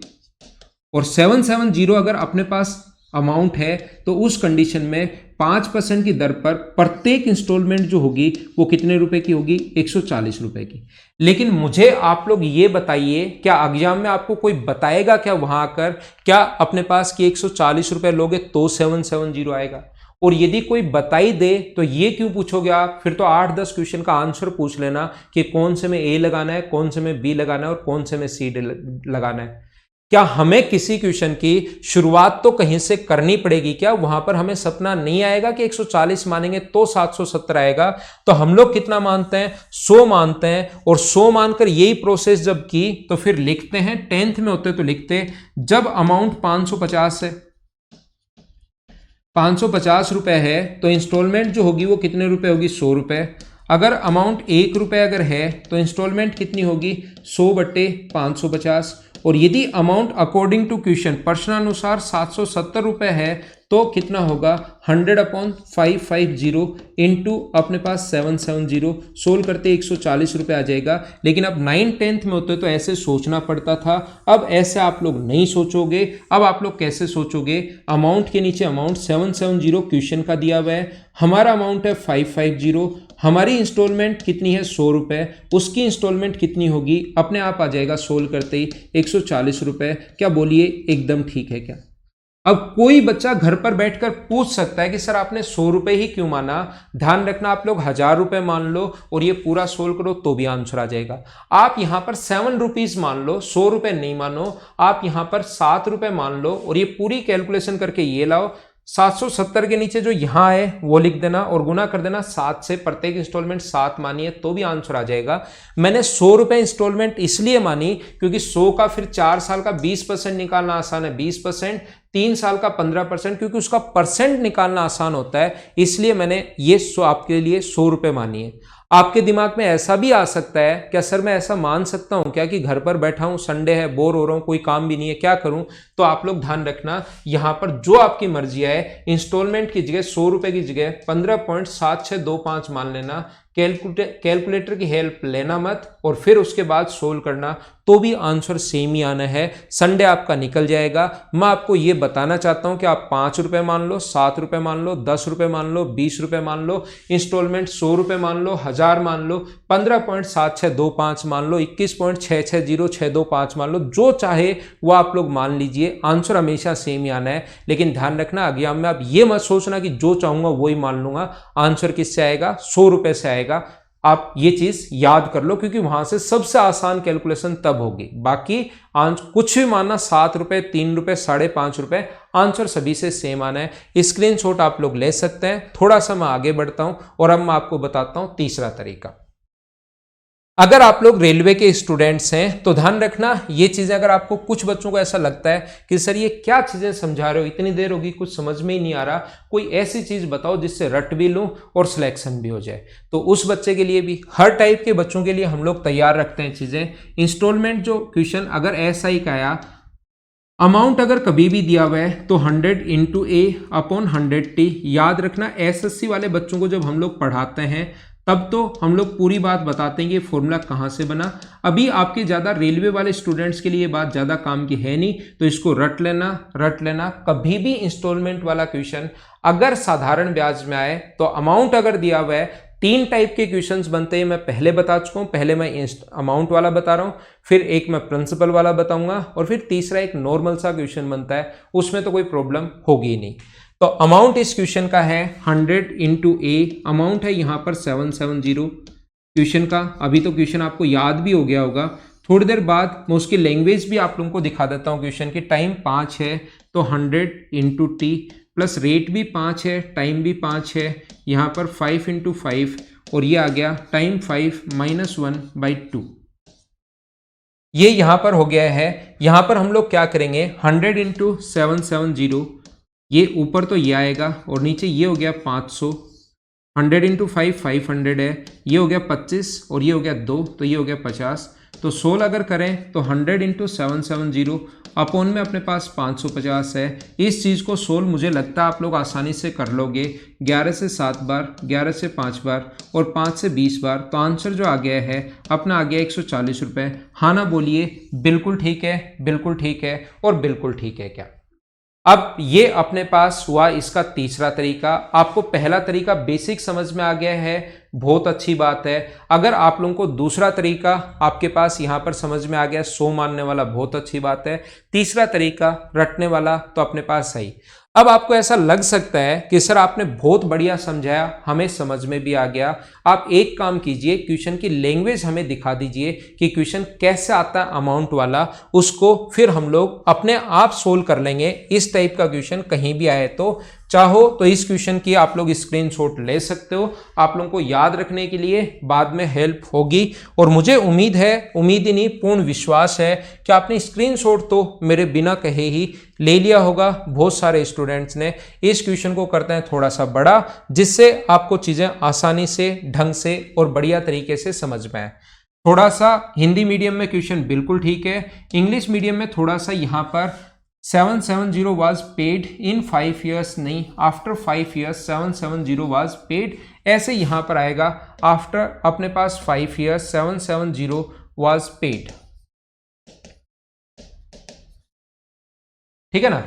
और 770 अगर अपने पास अमाउंट है तो उस कंडीशन में 5% की दर पर प्रत्येक इंस्टॉलमेंट जो होगी वो कितने रुपए की होगी? 140 रुपए की। लेकिन मुझे आप लोग ये बताइए, क्या एग्जाम में आपको कोई बताएगा क्या वहां आकर, क्या अपने पास कि 140 रुपए लोगे तो 770 आएगा? और यदि कोई बताई दे तो ये क्यों पूछोगे आप? फिर तो 8-10 क्वेश्चन का आंसर पूछ लेना कि कौन से में ए लगाना है, कौन से में बी लगाना है और कौन से में सी लगाना है। क्या हमें किसी क्वेश्चन की शुरुआत तो कहीं से करनी पड़ेगी क्या? वहां पर हमें सपना नहीं आएगा कि 140 मानेंगे तो 770 आएगा। तो हम लोग कितना मानते हैं? 100 मानते हैं। और 100 मानकर यही प्रोसेस जब की तो फिर लिखते हैं, 10th में होते तो लिखते, जब अमाउंट 550 है, 550 रुपए है तो इंस्टॉलमेंट जो होगी वो कितने रुपए होगी? 100 रुपए। अगर अमाउंट 1 रुपए अगर है तो इंस्टॉलमेंट कितनी होगी? 100/550। और यदि अमाउंट अकॉर्डिंग टू क्वेश्चन प्रश्नानुसार 770 रुपए है तो कितना होगा? 100/550 इंटू अपने पास 770, सोल्व करते 140 रुपए आ जाएगा। लेकिन अब 9th-10th में होते तो ऐसे सोचना पड़ता था, अब ऐसे आप लोग नहीं सोचोगे। अब आप लोग कैसे सोचोगे? अमाउंट के नीचे अमाउंट 770 क्वेश्चन का दिया हुआ है, हमारा अमाउंट है 550, हमारी इंस्टॉलमेंट कितनी है? 100 रुपए, उसकी इंस्टॉलमेंट कितनी होगी? अपने आप आ जाएगा सोल्व करते ही 140 रुपए। क्या बोलिए, एकदम ठीक है क्या? अब कोई बच्चा घर पर बैठकर पूछ सकता है कि सर आपने 100 रुपए ही क्यों माना? ध्यान रखना, आप लोग 1000 रुपए मान लो और ये पूरा सोल्व करो तो भी आंसर आ जाएगा। आप यहां पर 7 रुपीज मान लो, 100 रुपए नहीं मानो। आप यहां पर 7 रुपए मान लो और ये पूरी कैलकुलेशन करके ये लाओ। 770 के नीचे जो यहां है वो लिख देना और गुना कर देना 7 से। प्रत्येक इंस्टॉलमेंट 7 मानिए तो भी आंसर आ जाएगा। मैंने 100 रुपए इंस्टॉलमेंट इसलिए मानी क्योंकि 100 का फिर 4 साल का 20% निकालना आसान है, 20%, 3 साल का 15%, क्योंकि उसका परसेंट निकालना आसान होता है, इसलिए मैंने ये आपके लिए 100 रुपए मानी है। आपके दिमाग में ऐसा भी आ सकता है, क्या सर मैं ऐसा मान सकता हूं क्या कि घर पर बैठा हूं, संडे है, बोर हो रहा हूं, कोई काम भी नहीं है, क्या करूं? तो आप लोग ध्यान रखना, यहां पर जो आपकी मर्जी है, इंस्टॉलमेंट की जगह 100 रुपए की जगह 15.7625 मान लेना। कैलकुलेटर की हेल्प लेना मत और फिर उसके बाद सोल्व करना तो भी आंसर सेम ही आना है। संडे आपका निकल जाएगा। मैं आपको यह बताना चाहता हूं कि आप 5 रुपए मान लो, 7 रुपए मान लो, 10 रुपए मान लो, 20 रुपए मान लो, इंस्टॉलमेंट 100 रुपए मान लो, 1000 मान लो, 15.7625 मान लो, 21.660625 मान लो, जो चाहे वो आप लोग मान लीजिए, आंसर हमेशा सेम ही आना है। लेकिन ध्यान रखना, एग्जाम में आप ये मत सोचना कि जो चाहूंगा वही मान लूंगा। आंसर किससे आएगा? 100 रुपए से आएगा। आप ये चीज याद कर लो, क्योंकि वहां से सबसे आसान कैलकुलेशन तब होगी। बाकी कुछ भी मानना, 7 रुपए, 3 रुपए, 5.5 रुपए, आंसर सभी से सेम आना है। स्क्रीनशॉट आप लोग ले सकते हैं। थोड़ा सा मैं आगे बढ़ता हूं और अब मैं आपको बताता हूं तीसरा तरीका। अगर आप लोग रेलवे के स्टूडेंट्स हैं तो ध्यान रखना ये चीजें, अगर आपको कुछ बच्चों को ऐसा लगता है कि सर ये क्या चीजें समझा रहे हो, इतनी देर होगी कुछ समझ में ही नहीं आ रहा, कोई ऐसी चीज बताओ जिससे रट भी लूं और सिलेक्शन भी हो जाए, तो उस बच्चे के लिए भी, हर टाइप के बच्चों के लिए हम लोग तैयार रखते हैं चीजें। इंस्टॉलमेंट जो क्वेश्चन अगर SI का आया, अमाउंट अगर कभी भी दिया हुआ है तो 100 इंटू A अपॉन 100T। याद रखना SSC वाले बच्चों को जब हम लोग पढ़ाते हैं तब तो हम लोग पूरी बात बताते हैं कि ये फॉर्मूला कहाँ से बना। अभी आपके ज़्यादा रेलवे वाले स्टूडेंट्स के लिए बात ज़्यादा काम की है नहीं, तो इसको रट लेना। कभी भी इंस्टॉलमेंट वाला क्वेश्चन अगर साधारण ब्याज में आए तो अमाउंट अगर दिया हुआ है, 3 टाइप के क्वेश्चंस बनते हैं, मैं पहले बता चुका हूं। पहले मैं अमाउंट वाला बता रहा हूं, फिर एक मैं प्रिंसिपल वाला बताऊंगा, और फिर तीसरा एक नॉर्मल सा क्वेश्चन बनता है, उसमें तो कोई प्रॉब्लम होगी ही नहीं। तो अमाउंट इस क्वेश्चन का है 100 इंटू A। अमाउंट है यहाँ पर 770 क्वेश्चन का। अभी तो क्वेश्चन आपको याद भी हो गया होगा। थोड़ी देर बाद मैं उसकी लैंग्वेज भी आप लोगों को दिखा देता हूँ क्वेश्चन की। टाइम 5 है तो 100 इंटू T प्लस रेट भी 5 है, टाइम भी 5 है, यहाँ पर 5 इंटू 5, और ये आ गया टाइम 5 माइनस 1/2। ये यहाँ पर हो गया है। यहाँ पर हम लोग क्या करेंगे, 100 इंटू 770, ये ऊपर तो ये आएगा और नीचे ये हो गया 500। 100 इंटू 5 500 है, ये हो गया 25 और ये हो गया 2, तो ये हो गया 50। तो 16 अगर करें तो 100 इंटू 770 अपॉन में अपने पास 550 है। इस चीज़ को सोल्व मुझे लगता है आप लोग आसानी से कर लोगे। 11 से 7 बार, 11 से 5 बार और 5 से 20 बार, तो आंसर जो आ गया है अपना आ गया 140 रुपये। हाँ ना बोलिए, बिल्कुल ठीक है, बिल्कुल ठीक है और बिल्कुल ठीक है क्या। अब ये अपने पास हुआ इसका तीसरा तरीका। आपको पहला तरीका बेसिक समझ में आ गया है, बहुत अच्छी बात है। अगर आप लोगों को दूसरा तरीका आपके पास यहां पर समझ में आ गया, 100 मानने वाला, बहुत अच्छी बात है। तीसरा तरीका रटने वाला तो अपने पास सही। अब आपको ऐसा लग सकता है कि सर आपने बहुत बढ़िया समझाया, हमें समझ में भी आ गया। आप एक काम कीजिए, क्वेश्चन की लैंग्वेज हमें दिखा दीजिए कि क्वेश्चन कैसे आता है अमाउंट वाला, उसको फिर हम लोग अपने आप सोल्व कर लेंगे। इस टाइप का क्वेश्चन कहीं भी आए तो चाहो तो इस क्वेश्चन की आप लोग स्क्रीनशॉट ले सकते हो, आप लोगों को याद रखने के लिए बाद में हेल्प होगी। और मुझे उम्मीद है, उम्मीद ही नहीं पूर्ण विश्वास है कि आपने स्क्रीनशॉट तो मेरे बिना कहे ही ले लिया होगा। बहुत सारे स्टूडेंट्स ने इस क्वेश्चन को करते हैं थोड़ा सा बड़ा, जिससे आपको चीजें आसानी से, ढंग से और बढ़िया तरीके से समझ में आए। थोड़ा सा हिंदी मीडियम में क्वेश्चन बिल्कुल ठीक है, इंग्लिश मीडियम में थोड़ा सा यहाँ पर 770 was paid in 5 years नहीं, आफ्टर 5 years 770 was paid, ऐसे यहां पर आएगा आफ्टर अपने पास 5 years 770 was paid। ठीक है ना।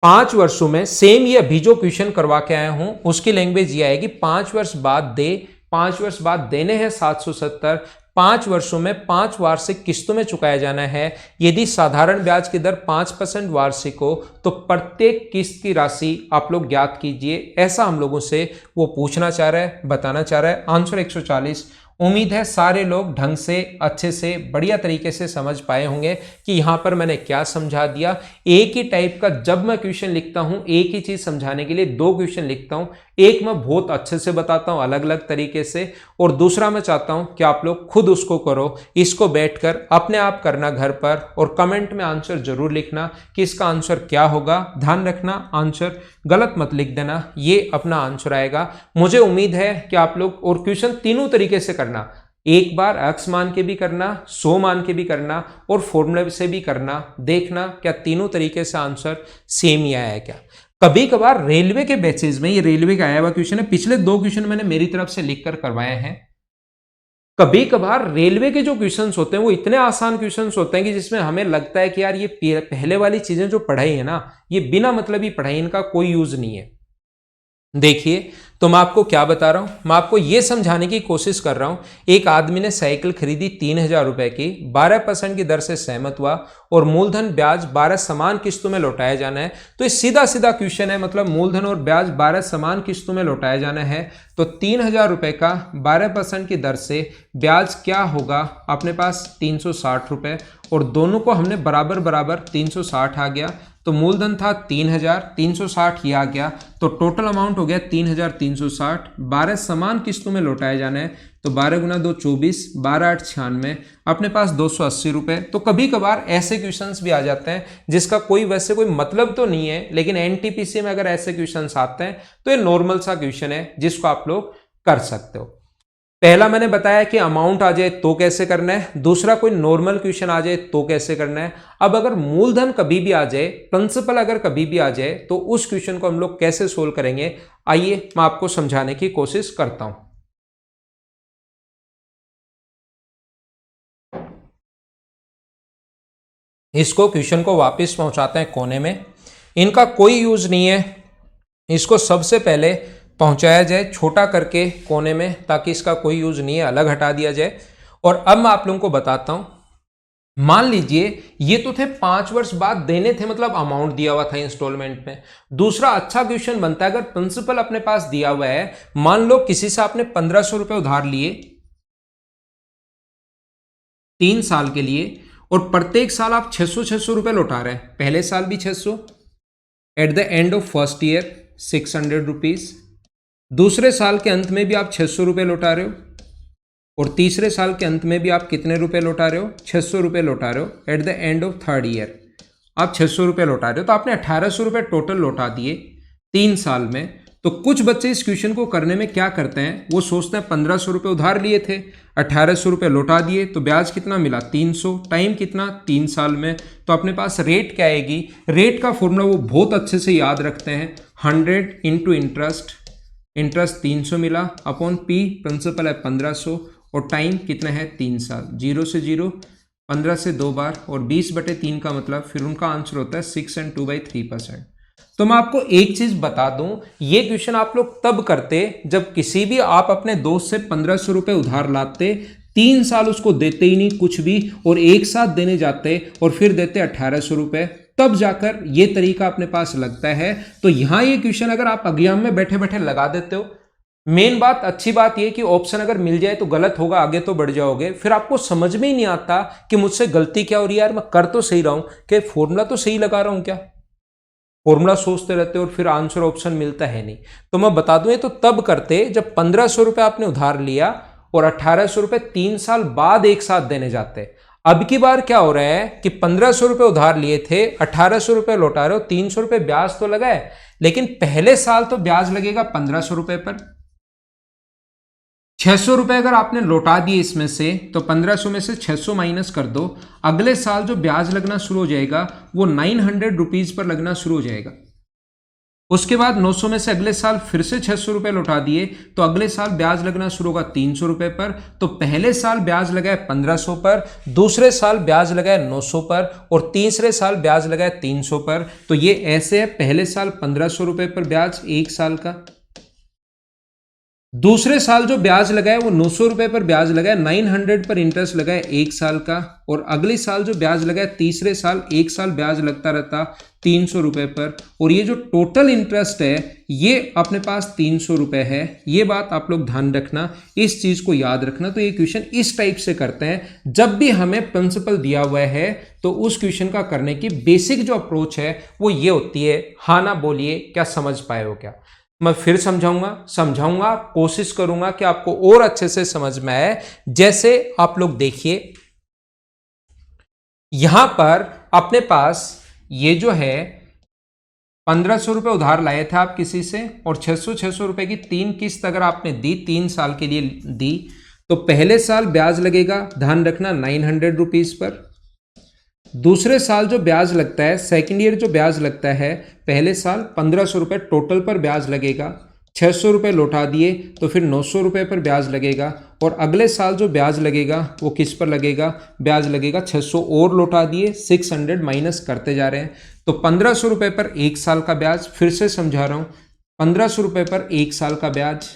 5 वर्षों में सेम ये अभी जो क्वेश्चन करवा के आया हूं उसकी लैंग्वेज ये आएगी, 5 वर्ष बाद दे, 5 वर्ष बाद देने हैं 770, 5 वर्षों में 5 वार्षिक किस्तों में चुकाया जाना है। यदि साधारण ब्याज की दर 5% वार्षिक हो तो प्रत्येक किस्त की राशि आप लोग ज्ञात कीजिए। ऐसा हम लोगों से वो पूछना चाह रहा है, बताना चाह रहा है। आंसर 140। उम्मीद है सारे लोग ढंग से, अच्छे से, बढ़िया तरीके से समझ पाए होंगे कि यहाँ पर मैंने क्या समझा दिया। एक ही टाइप का जब मैं क्वेश्चन लिखता हूँ, एक ही चीज समझाने के लिए 2 क्वेश्चन लिखता हूँ। एक मैं बहुत अच्छे से बताता हूँ अलग अलग तरीके से, और दूसरा मैं चाहता हूँ कि आप लोग खुद उसको करो। इसको बैठकर अपने आप करना घर पर, और कमेंट में आंसर जरूर लिखना कि इसका आंसर क्या होगा। ध्यान रखना आंसर गलत मत लिख देना, ये अपना आंसर आएगा। मुझे उम्मीद है कि आप लोग, और क्वेश्चन तीनों तरीके से करना, एक बार x मान के भी करना, 100 मान के भी करना और फॉर्मूले से भी करना। देखना क्या तीनों तरीके से आंसर सेम ही आया है क्या। कभी कभार रेलवे के बैचेज में, ये रेलवे का आया हुआ क्वेश्चन है, पिछले 2 क्वेश्चन मैंने मेरी तरफ से लिखकर करवाए हैं। कभी कभार रेलवे के जो क्वेश्चंस होते हैं वो इतने आसान क्वेश्चंस होते हैं कि जिसमें हमें लगता है कि यार ये पहले वाली चीजें जो पढ़ाई है ना, ये बिना मतलब ही पढ़ाई, इनका कोई यूज नहीं है। देखिए तो मैं आपको क्या बता रहा हूं, मैं आपको यह समझाने की कोशिश कर रहा हूं। एक आदमी ने साइकिल खरीदी 3,000 रुपए की, 12% की दर से सहमत हुआ और मूलधन ब्याज 12 समान किस्तों में लौटाया जाना है। तो ये सीधा सीधा क्वेश्चन है, मतलब मूलधन और ब्याज 12 समान किस्तों में लौटाया जाना है। तो 3,000 रुपए का 12% की दर से ब्याज क्या होगा अपने पास 360 रुपए, और दोनों को हमने बराबर बराबर 360 आ गया। तो मूलधन था 3,000, 360 ये आ गया, तो टोटल अमाउंट हो गया 3,360। 12 समान किस्तों में लौटाए जाने हैं, तो 12 गुना 2 24, 12 8 96, अपने पास 280 रुपए। तो कभी कभार ऐसे क्वेश्चंस भी आ जाते हैं जिसका कोई वैसे कोई मतलब तो नहीं है, लेकिन एनटीपीसी में अगर ऐसे क्वेश्चंस आते हैं तो ये नॉर्मल सा क्वेश्चन है जिसको आप लोग कर सकते हो। पहला मैंने बताया कि अमाउंट आ जाए तो कैसे करना है, दूसरा कोई नॉर्मल क्वेश्चन आ जाए तो कैसे करना है। अब अगर मूलधन कभी भी आ जाए, प्रिंसिपल अगर कभी भी आ जाए, तो उस क्वेश्चन को हम लोग कैसे सोल्व करेंगे, आइए मैं आपको समझाने की कोशिश करता हूं। इसको क्वेश्चन को वापस पहुंचाते हैं कोने में, इनका कोई यूज नहीं है, इसको सबसे पहले पहुंचाया जाए छोटा करके कोने में, ताकि इसका कोई यूज नहीं है, अलग हटा दिया जाए। और अब मैं आप लोगों को बताता हूं, मान लीजिए ये तो थे 5 वर्ष बाद देने थे, मतलब अमाउंट दिया हुआ था इंस्टॉलमेंट में। दूसरा अच्छा क्वेश्चन बनता है, अगर प्रिंसिपल अपने पास दिया हुआ है, मान लो किसी से आपने 1,500 रुपए उधार लिए 3 साल के लिए, और प्रत्येक साल आप 600 रुपए लौटा रहे हैं। पहले साल भी 600, at the end of first year 600 rupees, दूसरे साल के अंत में भी आप 600 रुपए लौटा रहे हो, और तीसरे साल के अंत में भी आप कितने रुपए लौटा रहे हो, 600 रुपए लौटा रहे हो। At the end of third year आप 600 रुपए लौटा रहे हो, तो आपने 1,800 रुपए टोटल लौटा दिए 3 साल में। तो कुछ बच्चे इस क्वेश्चन को करने में क्या करते हैं, वो सोचते हैं 1,500 रुपए उधार लिए थे, 1,800 रुपए लौटा दिए, तो ब्याज कितना मिला 300, टाइम कितना 3 साल में। तो अपने पास रेट क्या आएगी, रेट का फॉर्मूला वो बहुत अच्छे से याद रखते हैं, 100 इंटू इंटरेस्ट, इंटरेस्ट 300 मिला अपॉन पी, प्रिंसिपल है 1,500, और टाइम कितना है 3 साल। 0 से 0, 15 से 2 बार, और 20/3 का मतलब फिर उनका आंसर होता है 6 and 2/3%। तो मैं आपको एक चीज बता दूं, ये क्वेश्चन आप लोग तब करते जब किसी भी आप अपने दोस्त से 1,500 रुपए उधार लाते, 3 साल उसको देते ही नहीं कुछ भी, और एक साथ देने जाते और फिर देते 1,800 रुपए, तब जाकर ये तरीका अपने पास लगता है। तो यहां ये क्वेश्चन अगर आप एग्जाम में बैठे बैठे लगा देते हो, मेन बात अच्छी बात यह कि ऑप्शन अगर मिल जाए तो गलत होगा, आगे तो बढ़ जाओगे, फिर आपको समझ में ही नहीं आता कि मुझसे गलती क्या हो रही है, यार मैं कर तो सही रहा हूं, कि फॉर्मूला तो सही लगा रहा हूं क्या, फॉर्मूला सोचते रहते और फिर आंसर ऑप्शन मिलता है नहीं। तो मैं बता दूं, ये तो तब करते जब 1,500 रुपए आपने उधार लिया और 1,800 रुपए 3 साल बाद एक साथ देने जाते। अब की बार क्या हो रहा है कि 1,500 रुपए उधार लिए थे, 1,800 रुपए लौटा रहे हो, 300 रुपए ब्याज तो लगा है, लेकिन पहले साल तो ब्याज लगेगा 1,500 रुपए पर। 600 रुपए अगर आपने लौटा दिए इसमें से, तो 1,500 में से 600 माइनस कर दो, अगले साल जो ब्याज लगना शुरू हो जाएगा वो 900 रुपीज पर लगना शुरू हो जाएगा। उसके बाद 900 में से अगले साल फिर से 600 रुपए लौटा दिए, तो अगले साल ब्याज लगना शुरू होगा 300 रुपए पर। तो पहले साल ब्याज लगा है 1,500 पर, दूसरे साल ब्याज लगा है 900 पर, और तीसरे साल ब्याज लगा है 300 पर। तो ये ऐसे है, पहले साल 1,500 रुपए पर ब्याज एक साल का, दूसरे साल जो ब्याज लगा है वो 900 रुपए पर ब्याज लगा है, 900 पर इंटरेस्ट लगा है एक साल का, और अगले साल जो ब्याज लगा है तीसरे साल एक साल ब्याज लगता रहता 300 रुपए पर, और ये जो टोटल इंटरेस्ट है ये अपने पास 300 रुपए है। ये बात आप लोग ध्यान रखना, इस चीज को याद रखना। तो ये क्वेश्चन इस टाइप से करते हैं, जब भी हमें प्रिंसिपल दिया हुआ है तो उस क्वेश्चन का करने की बेसिक जो अप्रोच है वो ये होती है। हाँ ना बोलिए, क्या समझ पाए हो क्या? मैं फिर समझाऊंगा, कोशिश करूंगा कि आपको और अच्छे से समझ में आए। जैसे आप लोग देखिए, यहां पर अपने पास ये जो है 1,500 रुपए उधार लाए थे आप किसी से, और 600 रुपए की 3 किस्त अगर आपने दी 3 साल के लिए दी, तो पहले साल ब्याज लगेगा, ध्यान रखना 900 रुपीज पर। दूसरे साल जो ब्याज लगता है, सेकेंड ईयर जो ब्याज लगता है, पहले साल 1,500 रुपए टोटल पर ब्याज लगेगा, 600 रुपए लौटा दिए तो फिर 900 रुपए पर ब्याज लगेगा, और अगले साल जो ब्याज लगेगा वो किस पर लगेगा, ब्याज लगेगा 600 और लौटा दिए, 600 माइनस करते जा रहे हैं, तो 1,500 रुपए पर एक साल का ब्याज। फिर से समझा रहा हूं, 1500 रुपये पर 1 साल का ब्याज,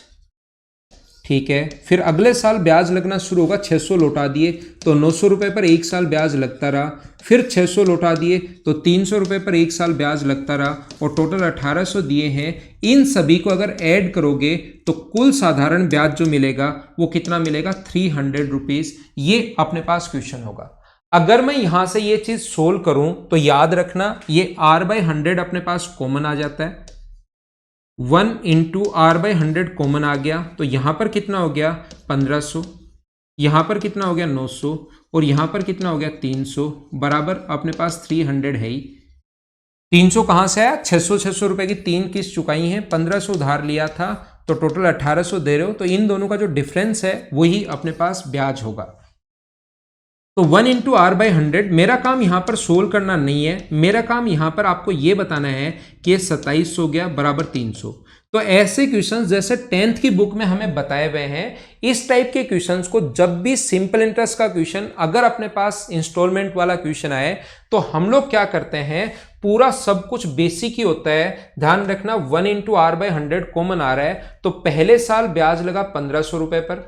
ठीक है। फिर अगले साल ब्याज लगना शुरू होगा, 600 लौटा दिए तो 900 रुपये पर 1 साल ब्याज लगता रहा, फिर 600 लौटा दिए तो 300 रुपये पर 1 साल ब्याज लगता रहा, और टोटल 1800 दिए हैं। इन सभी को अगर ऐड करोगे तो कुल साधारण ब्याज जो मिलेगा वो कितना मिलेगा, 300 रुपीज़। ये अपने पास क्वेश्चन होगा। अगर मैं यहां से ये चीज सोल्व करूं तो याद रखना ये r/100 अपने पास कॉमन आ जाता है, 1 इंटू r/100 कॉमन आ गया, तो यहां पर कितना हो गया 1500, यहां पर कितना हो गया 900, और यहां पर कितना हो गया 300, बराबर अपने पास 300 है ही। 300 कहां से आया, 600 रुपए की 3 किस्त चुकाई हैं, 1500 उधार लिया था, तो टोटल 1800 दे रहे हो, तो इन दोनों का जो डिफरेंस है वही अपने पास ब्याज होगा। तो 1 इंटू r/100, मेरा काम यहां पर सोल्व करना नहीं है, मेरा काम यहां पर आपको यह बताना है कि 27 हो गया बराबर 300। तो ऐसे क्वेश्चंस जैसे 10th की बुक में हमें बताए हुए हैं, इस टाइप के क्वेश्चंस को जब भी सिंपल इंटरेस्ट का क्वेश्चन अगर अपने पास इंस्टॉलमेंट वाला क्वेश्चन आए तो हम लोग क्या करते हैं, पूरा सब कुछ बेसिक ही होता है। ध्यान रखना 1 इंटू r/100 कॉमन आ रहा है, तो पहले साल ब्याज लगा 1500 रुपए पर,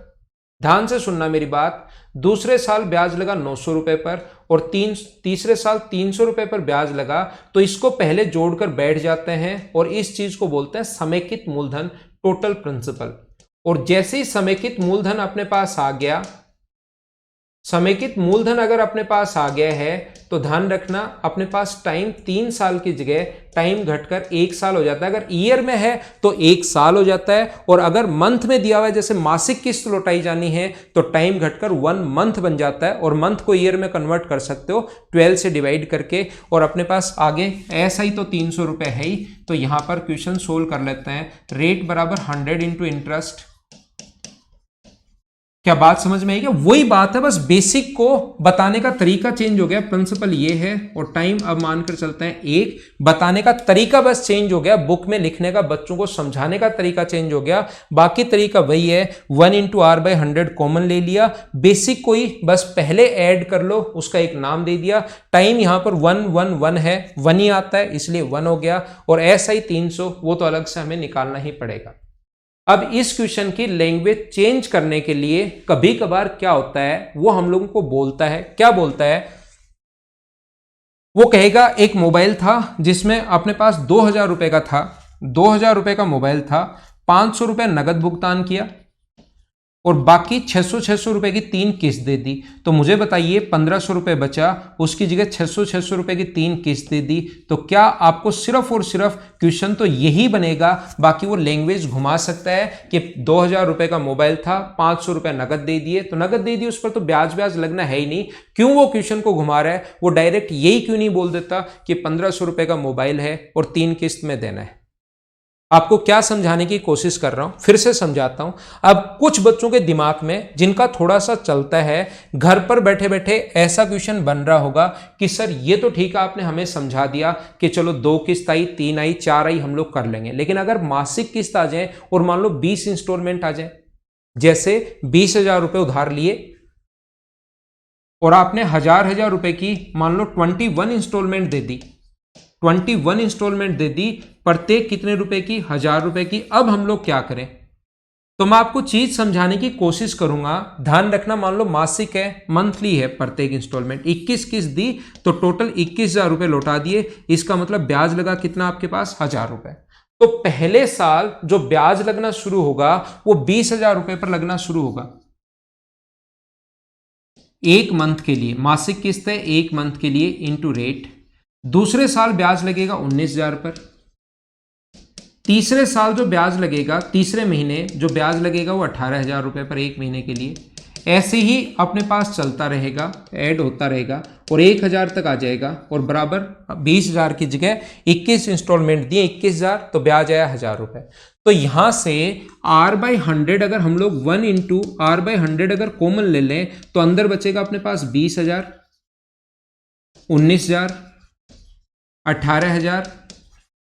ध्यान से सुनना मेरी बात, दूसरे साल ब्याज लगा 900 रुपए पर, और तीसरे साल 300 रुपए पर ब्याज लगा। तो इसको पहले जोड़कर बैठ जाते हैं और इस चीज को बोलते हैं समेकित मूलधन, टोटल प्रिंसिपल। और जैसे ही समेकित मूलधन अपने पास आ गया, समेकित मूलधन अगर अपने पास आ गया है तो ध्यान रखना अपने पास टाइम 3 साल की जगह टाइम घटकर 1 साल हो जाता है। अगर ईयर में है तो 1 साल हो जाता है, और अगर मंथ में दिया हुआ है जैसे मासिक किस्त लौटाई जानी है तो टाइम घटकर 1 मंथ बन जाता है, और मंथ को ईयर में कन्वर्ट कर सकते हो 12 से डिवाइड करके। और अपने पास आगे ऐसा ही तो 300 रुपये है ही, तो यहां पर क्वेश्चन सोल्व कर लेते हैं। रेट बराबर 100 इंटू इंटरेस्ट। क्या बात समझ में आई क्या? वही बात है, बस बेसिक को बताने का तरीका चेंज हो गया, प्रिंसिपल ये है, और टाइम अब मानकर चलते हैं 1, बताने का तरीका बस चेंज हो गया, बुक में लिखने का बच्चों को समझाने का तरीका चेंज हो गया, बाकी तरीका वही है। 1 इंटू r/100 कॉमन ले लिया, बेसिक को ही बस पहले ऐड कर लो, उसका एक नाम दे दिया। टाइम यहां पर 1 1 1 है, 1 ही आता है इसलिए 1 हो गया, और ऐसा ही 300 वो तो अलग से हमें निकालना ही पड़ेगा। अब इस क्वेश्चन की लैंग्वेज चेंज करने के लिए कभी कभार क्या होता है, वो हम लोगों को बोलता है, क्या बोलता है, वो कहेगा एक मोबाइल था जिसमें अपने पास 2000 रुपए का था, 2000 रुपए का मोबाइल था, 500 रुपए नगद भुगतान किया और बाकी 600 रुपए की 3 किस्त दे दी। तो मुझे बताइए 1500 रुपए बचा, उसकी जगह 600 रुपए की 3 किस्त दे दी, तो क्या आपको सिर्फ और सिर्फ क्वेश्चन तो यही बनेगा, बाकी वो लैंग्वेज घुमा सकता है कि 2000 रुपए का मोबाइल था, 500 रुपए नगद दे दिए, तो नगद दे दिए उस पर तो ब्याज ब्याज लगना है ही नहीं। क्यों वो क्वेश्चन को घुमा रहा है, वो डायरेक्ट यही क्यों नहीं बोल देता कि 1500 रुपए का मोबाइल है और 3 किस्त में देना है। आपको क्या समझाने की कोशिश कर रहा हूं, फिर से समझाता हूं। अब कुछ बच्चों के दिमाग में जिनका थोड़ा सा चलता है, घर पर बैठे बैठे ऐसा क्वेश्चन बन रहा होगा कि सर ये तो ठीक है, आपने हमें समझा दिया कि चलो 2 किस्त आई, 3 आई, 4 आई, हम लोग कर लेंगे, लेकिन अगर मासिक किस्त आ जाए और मान लो 20 इंस्टॉलमेंट आ जाए, जैसे 20,000 रुपए उधार लिए और आपने हजार रुपए की मान लो 21 इंस्टॉलमेंट दे दी, 21 इंस्टॉलमेंट दे दी, प्रत्येक कितने रुपए की, 1000 रुपए की। अब हम लोग क्या करें, तो मैं आपको चीज समझाने की कोशिश करूंगा। ध्यान रखना, मान लो मासिक है, मंथली है, प्रत्येक इंस्टॉलमेंट 21 किस्त दी तो टोटल 21,000 रुपए लौटा दिए, इसका मतलब ब्याज लगा कितना आपके पास, 1000 रुपए। तो पहले साल जो ब्याज लगना शुरू होगा वो 20,000 रुपए पर लगना शुरू होगा, 1 मंथ के लिए, मासिक किस्त है 1 मंथ के लिए इंटू रेट। दूसरे साल ब्याज लगेगा 19,000 पर, तीसरे साल जो ब्याज लगेगा, तीसरे महीने जो ब्याज लगेगा वो 18,000 रुपए पर 1 महीने के लिए। ऐसे ही अपने पास चलता रहेगा, ऐड होता रहेगा और 1,000 तक आ जाएगा, और बराबर 20,000 की जगह 21 इंस्टॉलमेंट दिए, 21,000, तो ब्याज आया 1000 रुपए। तो यहां से r/100 अगर हम लोग 1 इंटू r/100 अगर कॉमन ले लें तो अंदर बचेगा अपने पास 20,000, 19,000, 18,000,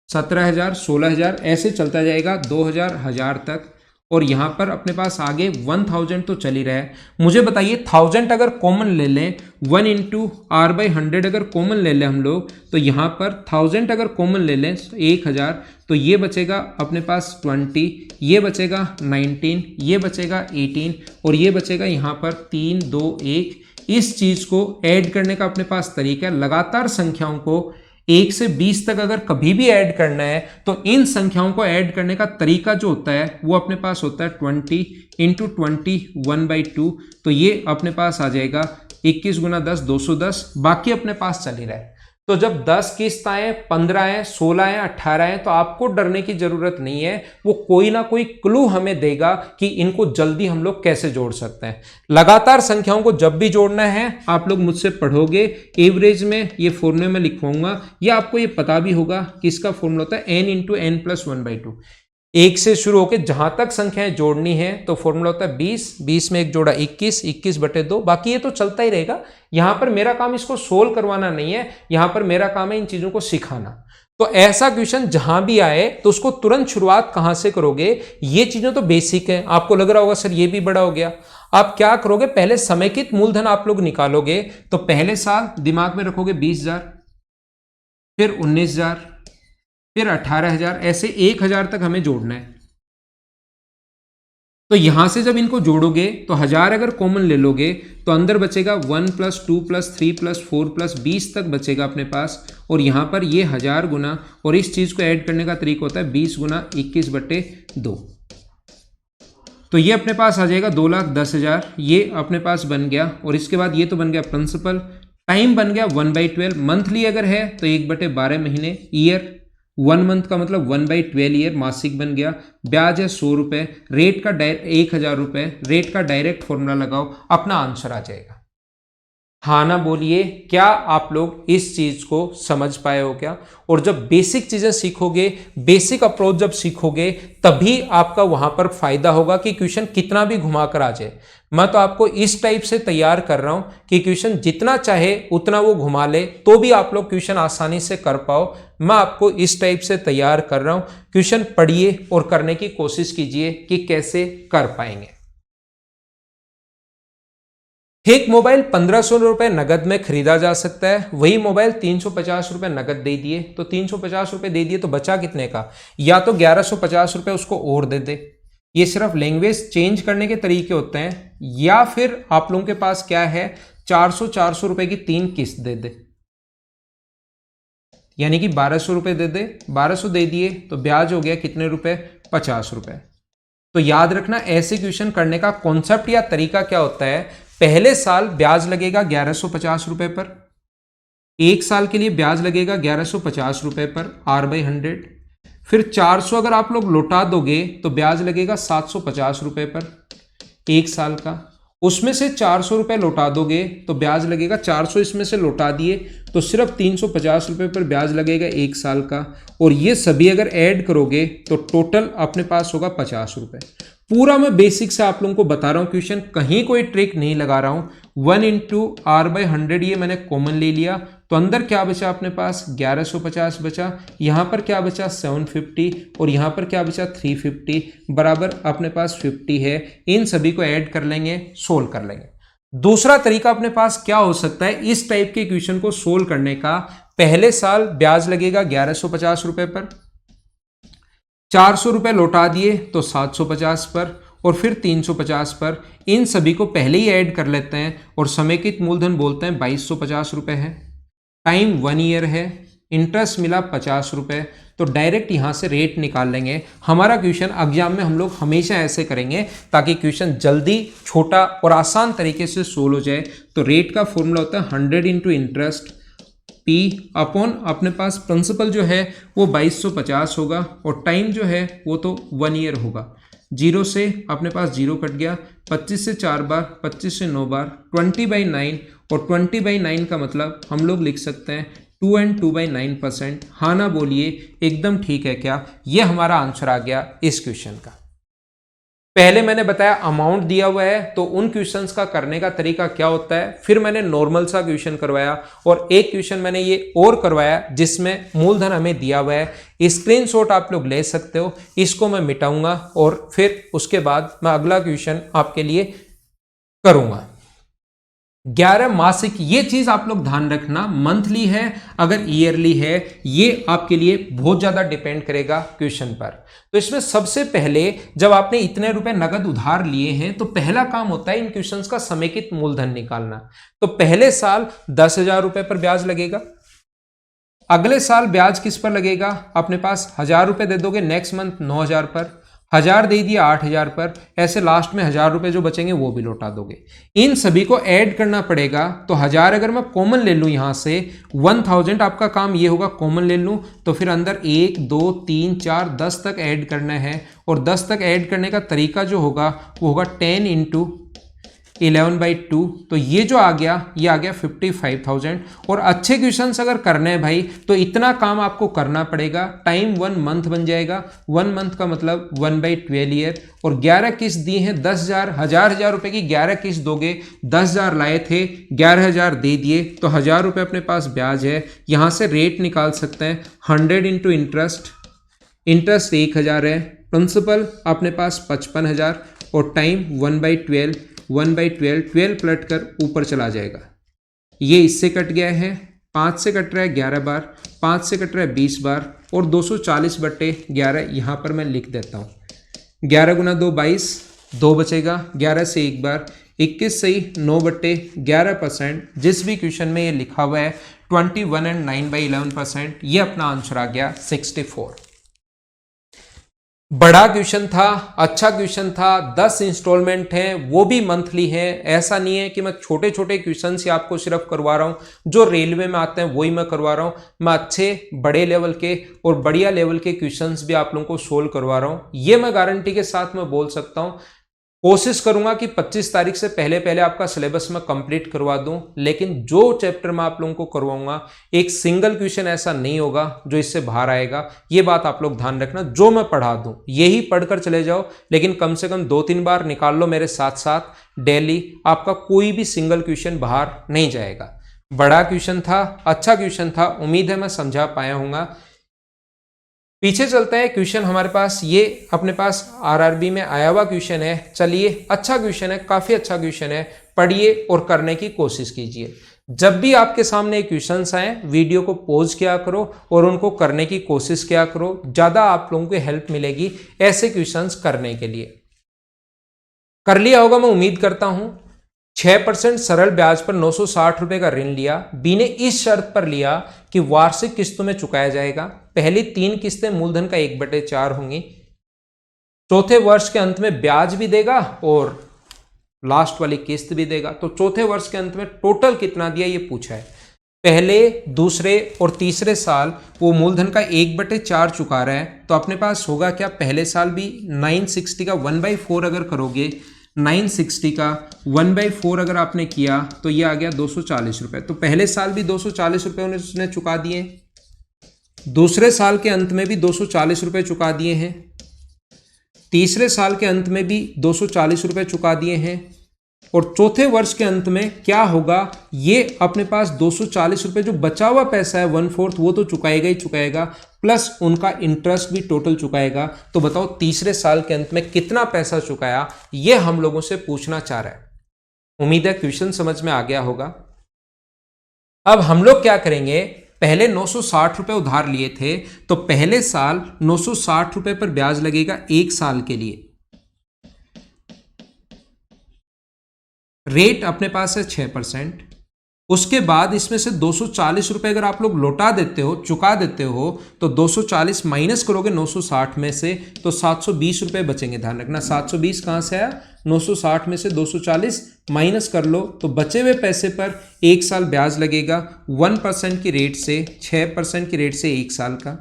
17,000, 16,000, ऐसे चलता जाएगा 2,000, 1000 तक। और यहाँ पर अपने पास आगे 1000 तो चल ही रहा है। मुझे बताइए 1000 अगर कॉमन ले लें, 1 इंटू r/100 अगर कॉमन ले लें हम लोग, तो यहाँ पर 1000 अगर कॉमन ले लें 1000, तो ये बचेगा अपने पास 20, ये बचेगा 19, ये बचेगा 18 और ये बचेगा यहाँ पर 3 2 1। इस चीज़ को ऐड करने का अपने पास तरीका है, लगातार संख्याओं को 1 से 20 तक अगर कभी भी ऐड करना है तो इन संख्याओं को ऐड करने का तरीका जो होता है वो अपने पास होता है 20 इंटू 20 1/2। तो ये अपने पास आ जाएगा 21 गुना 10 210, बाकी अपने पास चल ही रहा है। तो जब 10 किस्त आए, 15 आए, 16 आए, 18 आए, तो आपको डरने की जरूरत नहीं है, वो कोई ना कोई क्लू हमें देगा कि इनको जल्दी हम लोग कैसे जोड़ सकते हैं। लगातार संख्याओं को जब भी जोड़ना है आप लोग मुझसे पढ़ोगे, एवरेज में ये फॉर्मूले में लिखवाऊंगा, या आपको ये पता भी होगा कि इसका फॉर्मूला होता है n इंटू n प्लस 1/2। 1 से शुरू होकर जहां तक संख्याएं जोड़नी है तो फॉर्मूला होता है 20, 20 में 1 जोड़ा 21, 21/2, बाकी ये तो चलता ही रहेगा। यहां पर मेरा काम इसको सोल्व करवाना नहीं है, यहां पर मेरा काम है इन चीजों को सिखाना। तो ऐसा क्वेश्चन जहां भी आए तो उसको तुरंत शुरुआत कहां से करोगे, ये चीजें तो बेसिक है। आपको लग रहा होगा सर ये भी बड़ा हो गया, आप क्या करोगे, पहले समेकित मूलधन आप लोग निकालोगे। तो पहले साल दिमाग में रखोगे 20,000, फिर 19,000, फिर 18,000, ऐसे 1,000 तक हमें जोड़ना है। तो यहां से जब इनको जोड़ोगे तो 1000 अगर कॉमन ले लोगे तो अंदर बचेगा 1 + 2 + 3 + 4 + 20 तक बचेगा अपने पास। और यहां पर ये 1000 गुना, और इस चीज को ऐड करने का तरीका होता है 20 गुना 21/2। तो ये अपने पास आ जाएगा 2,10,000, ये अपने पास बन गया। और इसके बाद ये तो बन गया प्रिंसिपल, टाइम बन गया 1/12, मंथली अगर है तो 1/12 महीने, ईयर 1 मंथ का मतलब 1/12 ईयर, मासिक बन गया। ब्याज है 100 रुपये, रेट का 1,000 रुपये, रेट का डायरेक्ट फॉर्मूला लगाओ, अपना आंसर आ जाएगा। हाँ ना बोलिए, क्या आप लोग इस चीज को समझ पाए हो क्या? और जब बेसिक चीजें सीखोगे, बेसिक अप्रोच जब सीखोगे, तभी आपका वहां पर फायदा होगा कि क्वेश्चन कितना भी घुमा कर आ जाए। मैं तो आपको इस टाइप से तैयार कर रहा हूं कि क्वेश्चन जितना चाहे उतना वो घुमा ले तो भी आप लोग क्वेश्चन आसानी से कर पाओ। मैं आपको इस टाइप से तैयार कर रहा हूं। क्वेश्चन पढ़िए और करने की कोशिश कीजिए कि कैसे कर पाएंगे। एक मोबाइल 1500 रुपए नगद में खरीदा जा सकता है, वही मोबाइल 350 रुपए नगद दे दिए, तो 350 रुपए दे दिए तो बचा कितने का? या तो 1150 रुपए उसको और दे दे। ये सिर्फ लैंग्वेज चेंज करने के तरीके होते हैं। या फिर आप लोगों के पास क्या है, 400 रुपए की 3 किस्त दे दे, यानी कि 1200 रुपए दे दे। 1200 दे दिए तो ब्याज हो गया कितने रुपए? 50 रुपए। तो याद रखना, ऐसे क्वेश्चन करने का कॉन्सेप्ट या तरीका क्या होता है, पहले साल ब्याज लगेगा 1150 रुपए पर, एक साल के लिए ब्याज लगेगा 1150 रुपए पर r/100, फिर 400 अगर आप लोग लौटा दोगे तो ब्याज लगेगा 750 रुपए पर एक साल का। उसमें से 400 रुपए लौटा दोगे तो ब्याज लगेगा, 400 इसमें से लौटा दिए तो सिर्फ 350 रुपए पर ब्याज लगेगा एक साल का। और ये सभी अगर ऐड करोगे तो टोटल अपने पास होगा 50 रुपए। पूरा मैं बेसिक से आप लोगों को बता रहा हूं, क्वेश्चन कहीं कोई ट्रिक नहीं लगा रहा हूं। 1 इंटू r/100 ये मैंने कॉमन ले लिया, तो अंदर क्या बचा अपने पास? 1150 बचा। यहां पर क्या बचा? 750, और यहां पर क्या बचा? 350, बराबर अपने पास 50 है। इन सभी को ऐड कर लेंगे, सोल्व कर लेंगे। दूसरा तरीका अपने पास क्या हो सकता है इस टाइप के क्वेश्चन को सोल्व करने का? पहले साल ब्याज लगेगा 1150 रुपए पर, 400 रुपए लौटा दिए तो 750 पर, और फिर 350 पर। इन सभी को पहले ही ऐड कर लेते हैं और समेकित मूलधन बोलते हैं 2250 रुपए है। टाइम 1 ईयर है, इंटरेस्ट मिला 50 रुपए। तो डायरेक्ट यहां से रेट निकाल लेंगे। हमारा क्वेश्चन एग्जाम में हम लोग हमेशा ऐसे करेंगे ताकि क्वेश्चन जल्दी, छोटा और आसान तरीके से सोल्व हो जाए। तो रेट का फॉर्मूला होता है 100 इंटू इंटरेस्ट P अपॉन अपने पास प्रिंसिपल जो है वो 2250 होगा, और टाइम जो है वो तो 1 ईयर होगा। 0 से अपने पास 0 कट गया, 25 से 4 बार, 25 से 9 बार, 20/9, और 20/9 का मतलब हम लोग लिख सकते हैं 2 and 2/9%। हाँ ना बोलिए, एकदम ठीक है क्या? ये हमारा आंसर आ गया इस क्वेश्चन का। पहले मैंने बताया अमाउंट दिया हुआ है तो उन क्वेश्चंस का करने का तरीका क्या होता है, फिर मैंने नॉर्मल सा क्वेश्चन करवाया और एक क्वेश्चन मैंने ये और करवाया जिसमें मूलधन हमें दिया हुआ है। स्क्रीनशॉट आप लोग ले सकते हो, इसको मैं मिटाऊंगा और फिर उसके बाद मैं अगला क्वेश्चन आपके लिए करूंगा। 11 मासिक, ये चीज आप लोग ध्यान रखना, मंथली है अगर ईयरली है ये आपके लिए बहुत ज्यादा डिपेंड करेगा क्वेश्चन पर। तो इसमें सबसे पहले जब आपने इतने रुपए नगद उधार लिए हैं तो पहला काम होता है इन क्वेश्चंस का समेकित मूलधन निकालना। तो पहले साल 10,000 रुपए पर ब्याज लगेगा, अगले साल ब्याज किस पर लगेगा, अपने पास 1,000 रुपए दे दोगे, नेक्स्ट मंथ 9,000 पर, 1,000 दे दिया 8,000 पर, ऐसे लास्ट में 1,000 रुपए जो बचेंगे वो भी लौटा दोगे। इन सभी को ऐड करना पड़ेगा। तो 1,000 अगर मैं कॉमन ले लूं यहां से, 1,000 आपका काम ये होगा कॉमन ले लूं, तो फिर अंदर 1 2 3 4 10 तक ऐड करना है और 10 तक ऐड करने का तरीका जो होगा वो होगा 10 इंटू 11/2। तो ये जो आ गया ये आ गया 55,000। और अच्छे क्वेश्चंस अगर करने हैं भाई तो इतना काम आपको करना पड़ेगा। टाइम 1 मंथ बन जाएगा, 1 मंथ का मतलब 1/12 ईयर। और 11 किस्त दी हैं 10,000, 1,000 रुपए की 11 किस्त दोगे, 10,000 लाए थे 11,000 दे दिए तो 1,000 रुपए अपने पास ब्याज है। यहां से रेट निकाल सकते हैं 100 इंटू इंटरेस्ट, इंटरेस्ट 1,000 है, प्रिंसिपल अपने पास 55,000 और टाइम 1/12, 1/12, 12 पलट कर ऊपर चला जाएगा। ये इससे कट गया है, 5 से कट रहा है 11 बार, 5 से कट रहा है 20 बार और 240/11 यहाँ पर मैं लिख देता हूँ। 11 गुना 2 22, 2 बचेगा, 11 से एक बार 21 सही, 9/11%। जिस भी क्वेश्चन में ये लिखा हुआ है 21 एंड 9/11%, ये अपना आंसर आ गया 64। बड़ा क्वेश्चन था, अच्छा क्वेश्चन था, 10 इंस्टॉलमेंट हैं वो भी मंथली हैं। ऐसा नहीं है कि मैं छोटे छोटे क्वेश्चन ही आपको सिर्फ करवा रहा हूं, जो रेलवे में आते हैं वही मैं करवा रहा हूं। मैं अच्छे बड़े लेवल के और बढ़िया लेवल के क्वेश्चंस भी आप लोगों को सोल्व करवा रहा हूं। ये मैं गारंटी के साथ मैं बोल सकता हूं। कोशिश करूंगा कि 25 तारीख से पहले पहले आपका सिलेबस में कंप्लीट करवा दूं, लेकिन जो चैप्टर मैं आप लोगों को करवाऊंगा एक सिंगल क्वेश्चन ऐसा नहीं होगा जो इससे बाहर आएगा। ये बात आप लोग ध्यान रखना, जो मैं पढ़ा दूं यही पढ़कर चले जाओ, लेकिन कम से कम 2-3 बार निकाल लो मेरे साथ साथ डेली, आपका कोई भी सिंगल क्वेश्चन बाहर नहीं जाएगा। बड़ा क्वेश्चन था, अच्छा क्वेश्चन था, उम्मीद है मैं समझा पाया हूंगा। पीछे चलते हैं, क्वेश्चन हमारे पास ये अपने पास आरआरबी में आया हुआ क्वेश्चन है। चलिए, अच्छा क्वेश्चन है, काफी अच्छा क्वेश्चन है, पढ़िए और करने की कोशिश कीजिए। जब भी आपके सामने क्वेश्चंस आए वीडियो को पॉज किया करो और उनको करने की कोशिश किया करो, ज्यादा आप लोगों को हेल्प मिलेगी ऐसे क्वेश्चंस करने के लिए। कर लिया होगा मैं उम्मीद करता हूं। 6% सरल ब्याज पर 960 रुपए का ऋण लिया। बी ने इस शर्त पर लिया कि वार्षिक किस्तों में चुकाया जाएगा। पहली 3 किस्तें मूलधन का 1/4 होंगी। चौथे वर्ष के अंत में ब्याज भी देगा और लास्ट वाली किस्त भी देगा। तो चौथे वर्ष के अंत में टोटल कितना दिया ये पूछा है। पहले, दूसरे और तीसरे साल वो मूलधन का 1/4 चुका रहा है। तो अपने पास होगा क्या, पहले साल भी 960 का 1/4 अगर करोगे, 960 का 1/4 अगर आपने किया तो ये आ गया 240 रुपए। तो पहले साल भी 240 रुपए उसने चुका दिए, दूसरे साल के अंत में भी 240 रुपए चुका दिए हैं, तीसरे साल के अंत में भी 240 रुपए चुका दिए हैं और चौथे वर्ष के अंत में क्या होगा, ये अपने पास 240 रुपए जो बचा हुआ पैसा है 1/4 वो तो चुकाएगा ही चुकाएगा, प्लस उनका इंटरेस्ट भी टोटल चुकाएगा। तो बताओ तीसरे साल के अंत में कितना पैसा चुकाया, ये हम लोगों से पूछना चाह रहा है। उम्मीद है क्वेश्चन समझ में आ गया होगा। अब हम लोग क्या करेंगे, पहले 960 रुपए उधार लिए थे तो पहले साल 960 रुपए पर ब्याज लगेगा 1 साल के लिए। रेट अपने पास है 6%। उसके बाद इसमें से 240 रुपए अगर आप लोग लौटा देते हो, चुका देते हो, तो 240 माइनस करोगे 960 में से तो 720 रुपए बचेंगे। ध्यान रखना 720 कहां से आया, 960 में से 240 माइनस कर लो तो बचे हुए पैसे पर 1 साल ब्याज लगेगा 1% की रेट से, 6% की रेट से 1 साल का।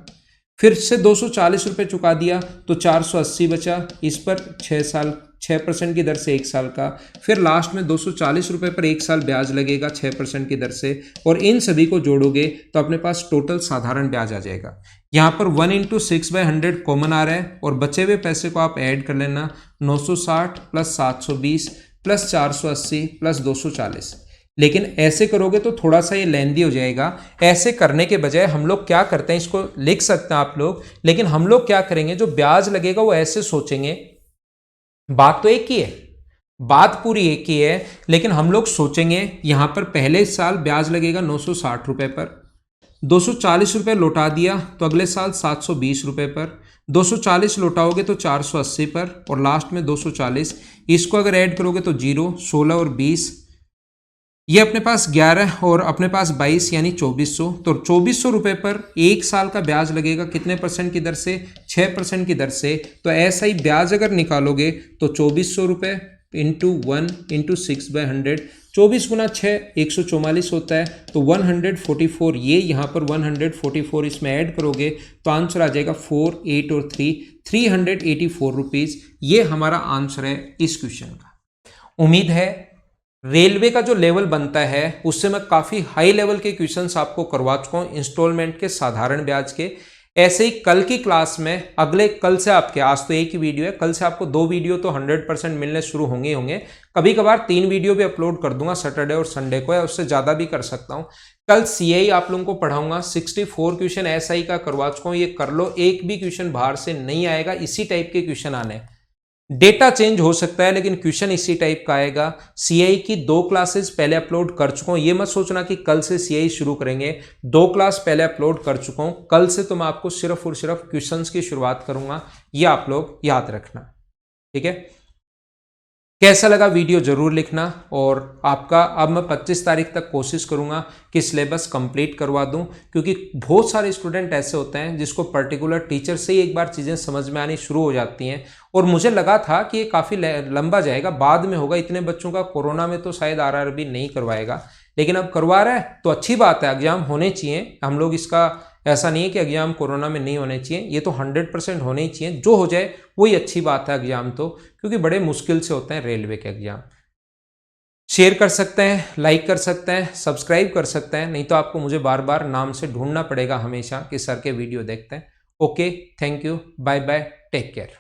फिर से 240 रुपए चुका दिया तो 480 बचा, इस पर 6 साल 6% की दर से 1 साल का, फिर लास्ट में 240 रुपये पर 1 साल ब्याज लगेगा 6% की दर से, और इन सभी को जोड़ोगे तो अपने पास टोटल साधारण ब्याज आ जाएगा। यहाँ पर 1 × 6/100 कॉमन आ रहा है और बचे हुए पैसे को आप ऐड कर लेना, 960 प्लस 720 प्लस 480 प्लस 240। लेकिन ऐसे करोगे तो थोड़ा सा ये लेंदी हो जाएगा। ऐसे करने के बजाय हम लोग क्या करते हैं, इसको लिख सकते हैं आप लोग, लेकिन हम लोग क्या करेंगे, जो ब्याज लगेगा वो ऐसे सोचेंगे। बात तो एक ही है, बात पूरी एक ही है, लेकिन हम लोग सोचेंगे यहां पर पहले साल ब्याज लगेगा 960 रुपए पर, 240 रुपये लौटा दिया तो अगले साल 720 रुपये पर, 240 लौटाओगे तो 480 पर, और लास्ट में 240। इसको अगर ऐड करोगे तो 0, 16 और 20, ये अपने पास 11 और अपने पास 22 यानी 2400। तो 2400 रुपये पर 1 साल का ब्याज लगेगा कितने परसेंट की दर से, 6% की दर से। तो ऐसा ही ब्याज अगर निकालोगे तो 2400 रुपये इंटू 1 इंटू 6/100, 24 गुना 6 144 होता है, तो 144, ये यहाँ पर 144 इसमें ऐड करोगे तो आंसर आ जाएगा 4, 8 और 3, 384 रुपीज़। ये हमारा आंसर है इस क्वेश्चन का। उम्मीद है रेलवे का जो लेवल बनता है उससे मैं काफ़ी हाई लेवल के क्वेश्चंस आपको करवा चुका हूँ, इंस्टॉलमेंट के, साधारण ब्याज के। ऐसे ही कल की क्लास में कल से आपके, आज तो एक ही वीडियो है, कल से आपको 2 वीडियो तो 100% मिलने शुरू होंगे। कभी कभार 3 वीडियो भी अपलोड कर दूंगा सैटरडे और संडे को, या उससे ज़्यादा भी कर सकता हूँ। कल सीआई आप लोगों को पढ़ाऊंगा, 64 क्वेश्चन एसआई का करवा चुका हूँ, ये कर लो, एक भी क्वेश्चन बाहर से नहीं आएगा, इसी टाइप के क्वेश्चन आने हैं। डेटा चेंज हो सकता है लेकिन क्वेश्चन इसी टाइप का आएगा। सीआई की 2 क्लासेस पहले अपलोड कर चुका हूं, ये मत सोचना कि कल से सीआई शुरू करेंगे, 2 क्लास पहले अपलोड कर चुका हूं। कल से तो मैं आपको सिर्फ और सिर्फ क्वेश्चंस की शुरुआत करूंगा, ये आप लोग याद रखना, ठीक है। कैसा लगा वीडियो जरूर लिखना, और आपका अब मैं 25 तारीख तक कोशिश करूंगा कि सिलेबस कंप्लीट करवा दूं, क्योंकि बहुत सारे स्टूडेंट ऐसे होते हैं जिसको पर्टिकुलर टीचर से ही एक बार चीज़ें समझ में आनी शुरू हो जाती हैं, और मुझे लगा था कि ये काफ़ी लंबा जाएगा, बाद में होगा। इतने बच्चों का कोरोना में तो शायद आरआरबी नहीं करवाएगा, लेकिन अब करवा रहा है तो अच्छी बात है, एग्जाम होने चाहिए। हम लोग इसका ऐसा नहीं है कि एग्जाम कोरोना में नहीं होने चाहिए, ये तो 100% होने ही चाहिए, जो हो जाए वही अच्छी बात है एग्जाम तो, क्योंकि बड़े मुश्किल से होते हैं रेलवे के एग्जाम। शेयर कर सकते हैं, लाइक कर सकते हैं, सब्सक्राइब कर सकते हैं, नहीं तो आपको मुझे बार बार नाम से ढूंढना पड़ेगा हमेशा कि सर के वीडियो देखते हैं। Okay, thank you, bye bye, take care.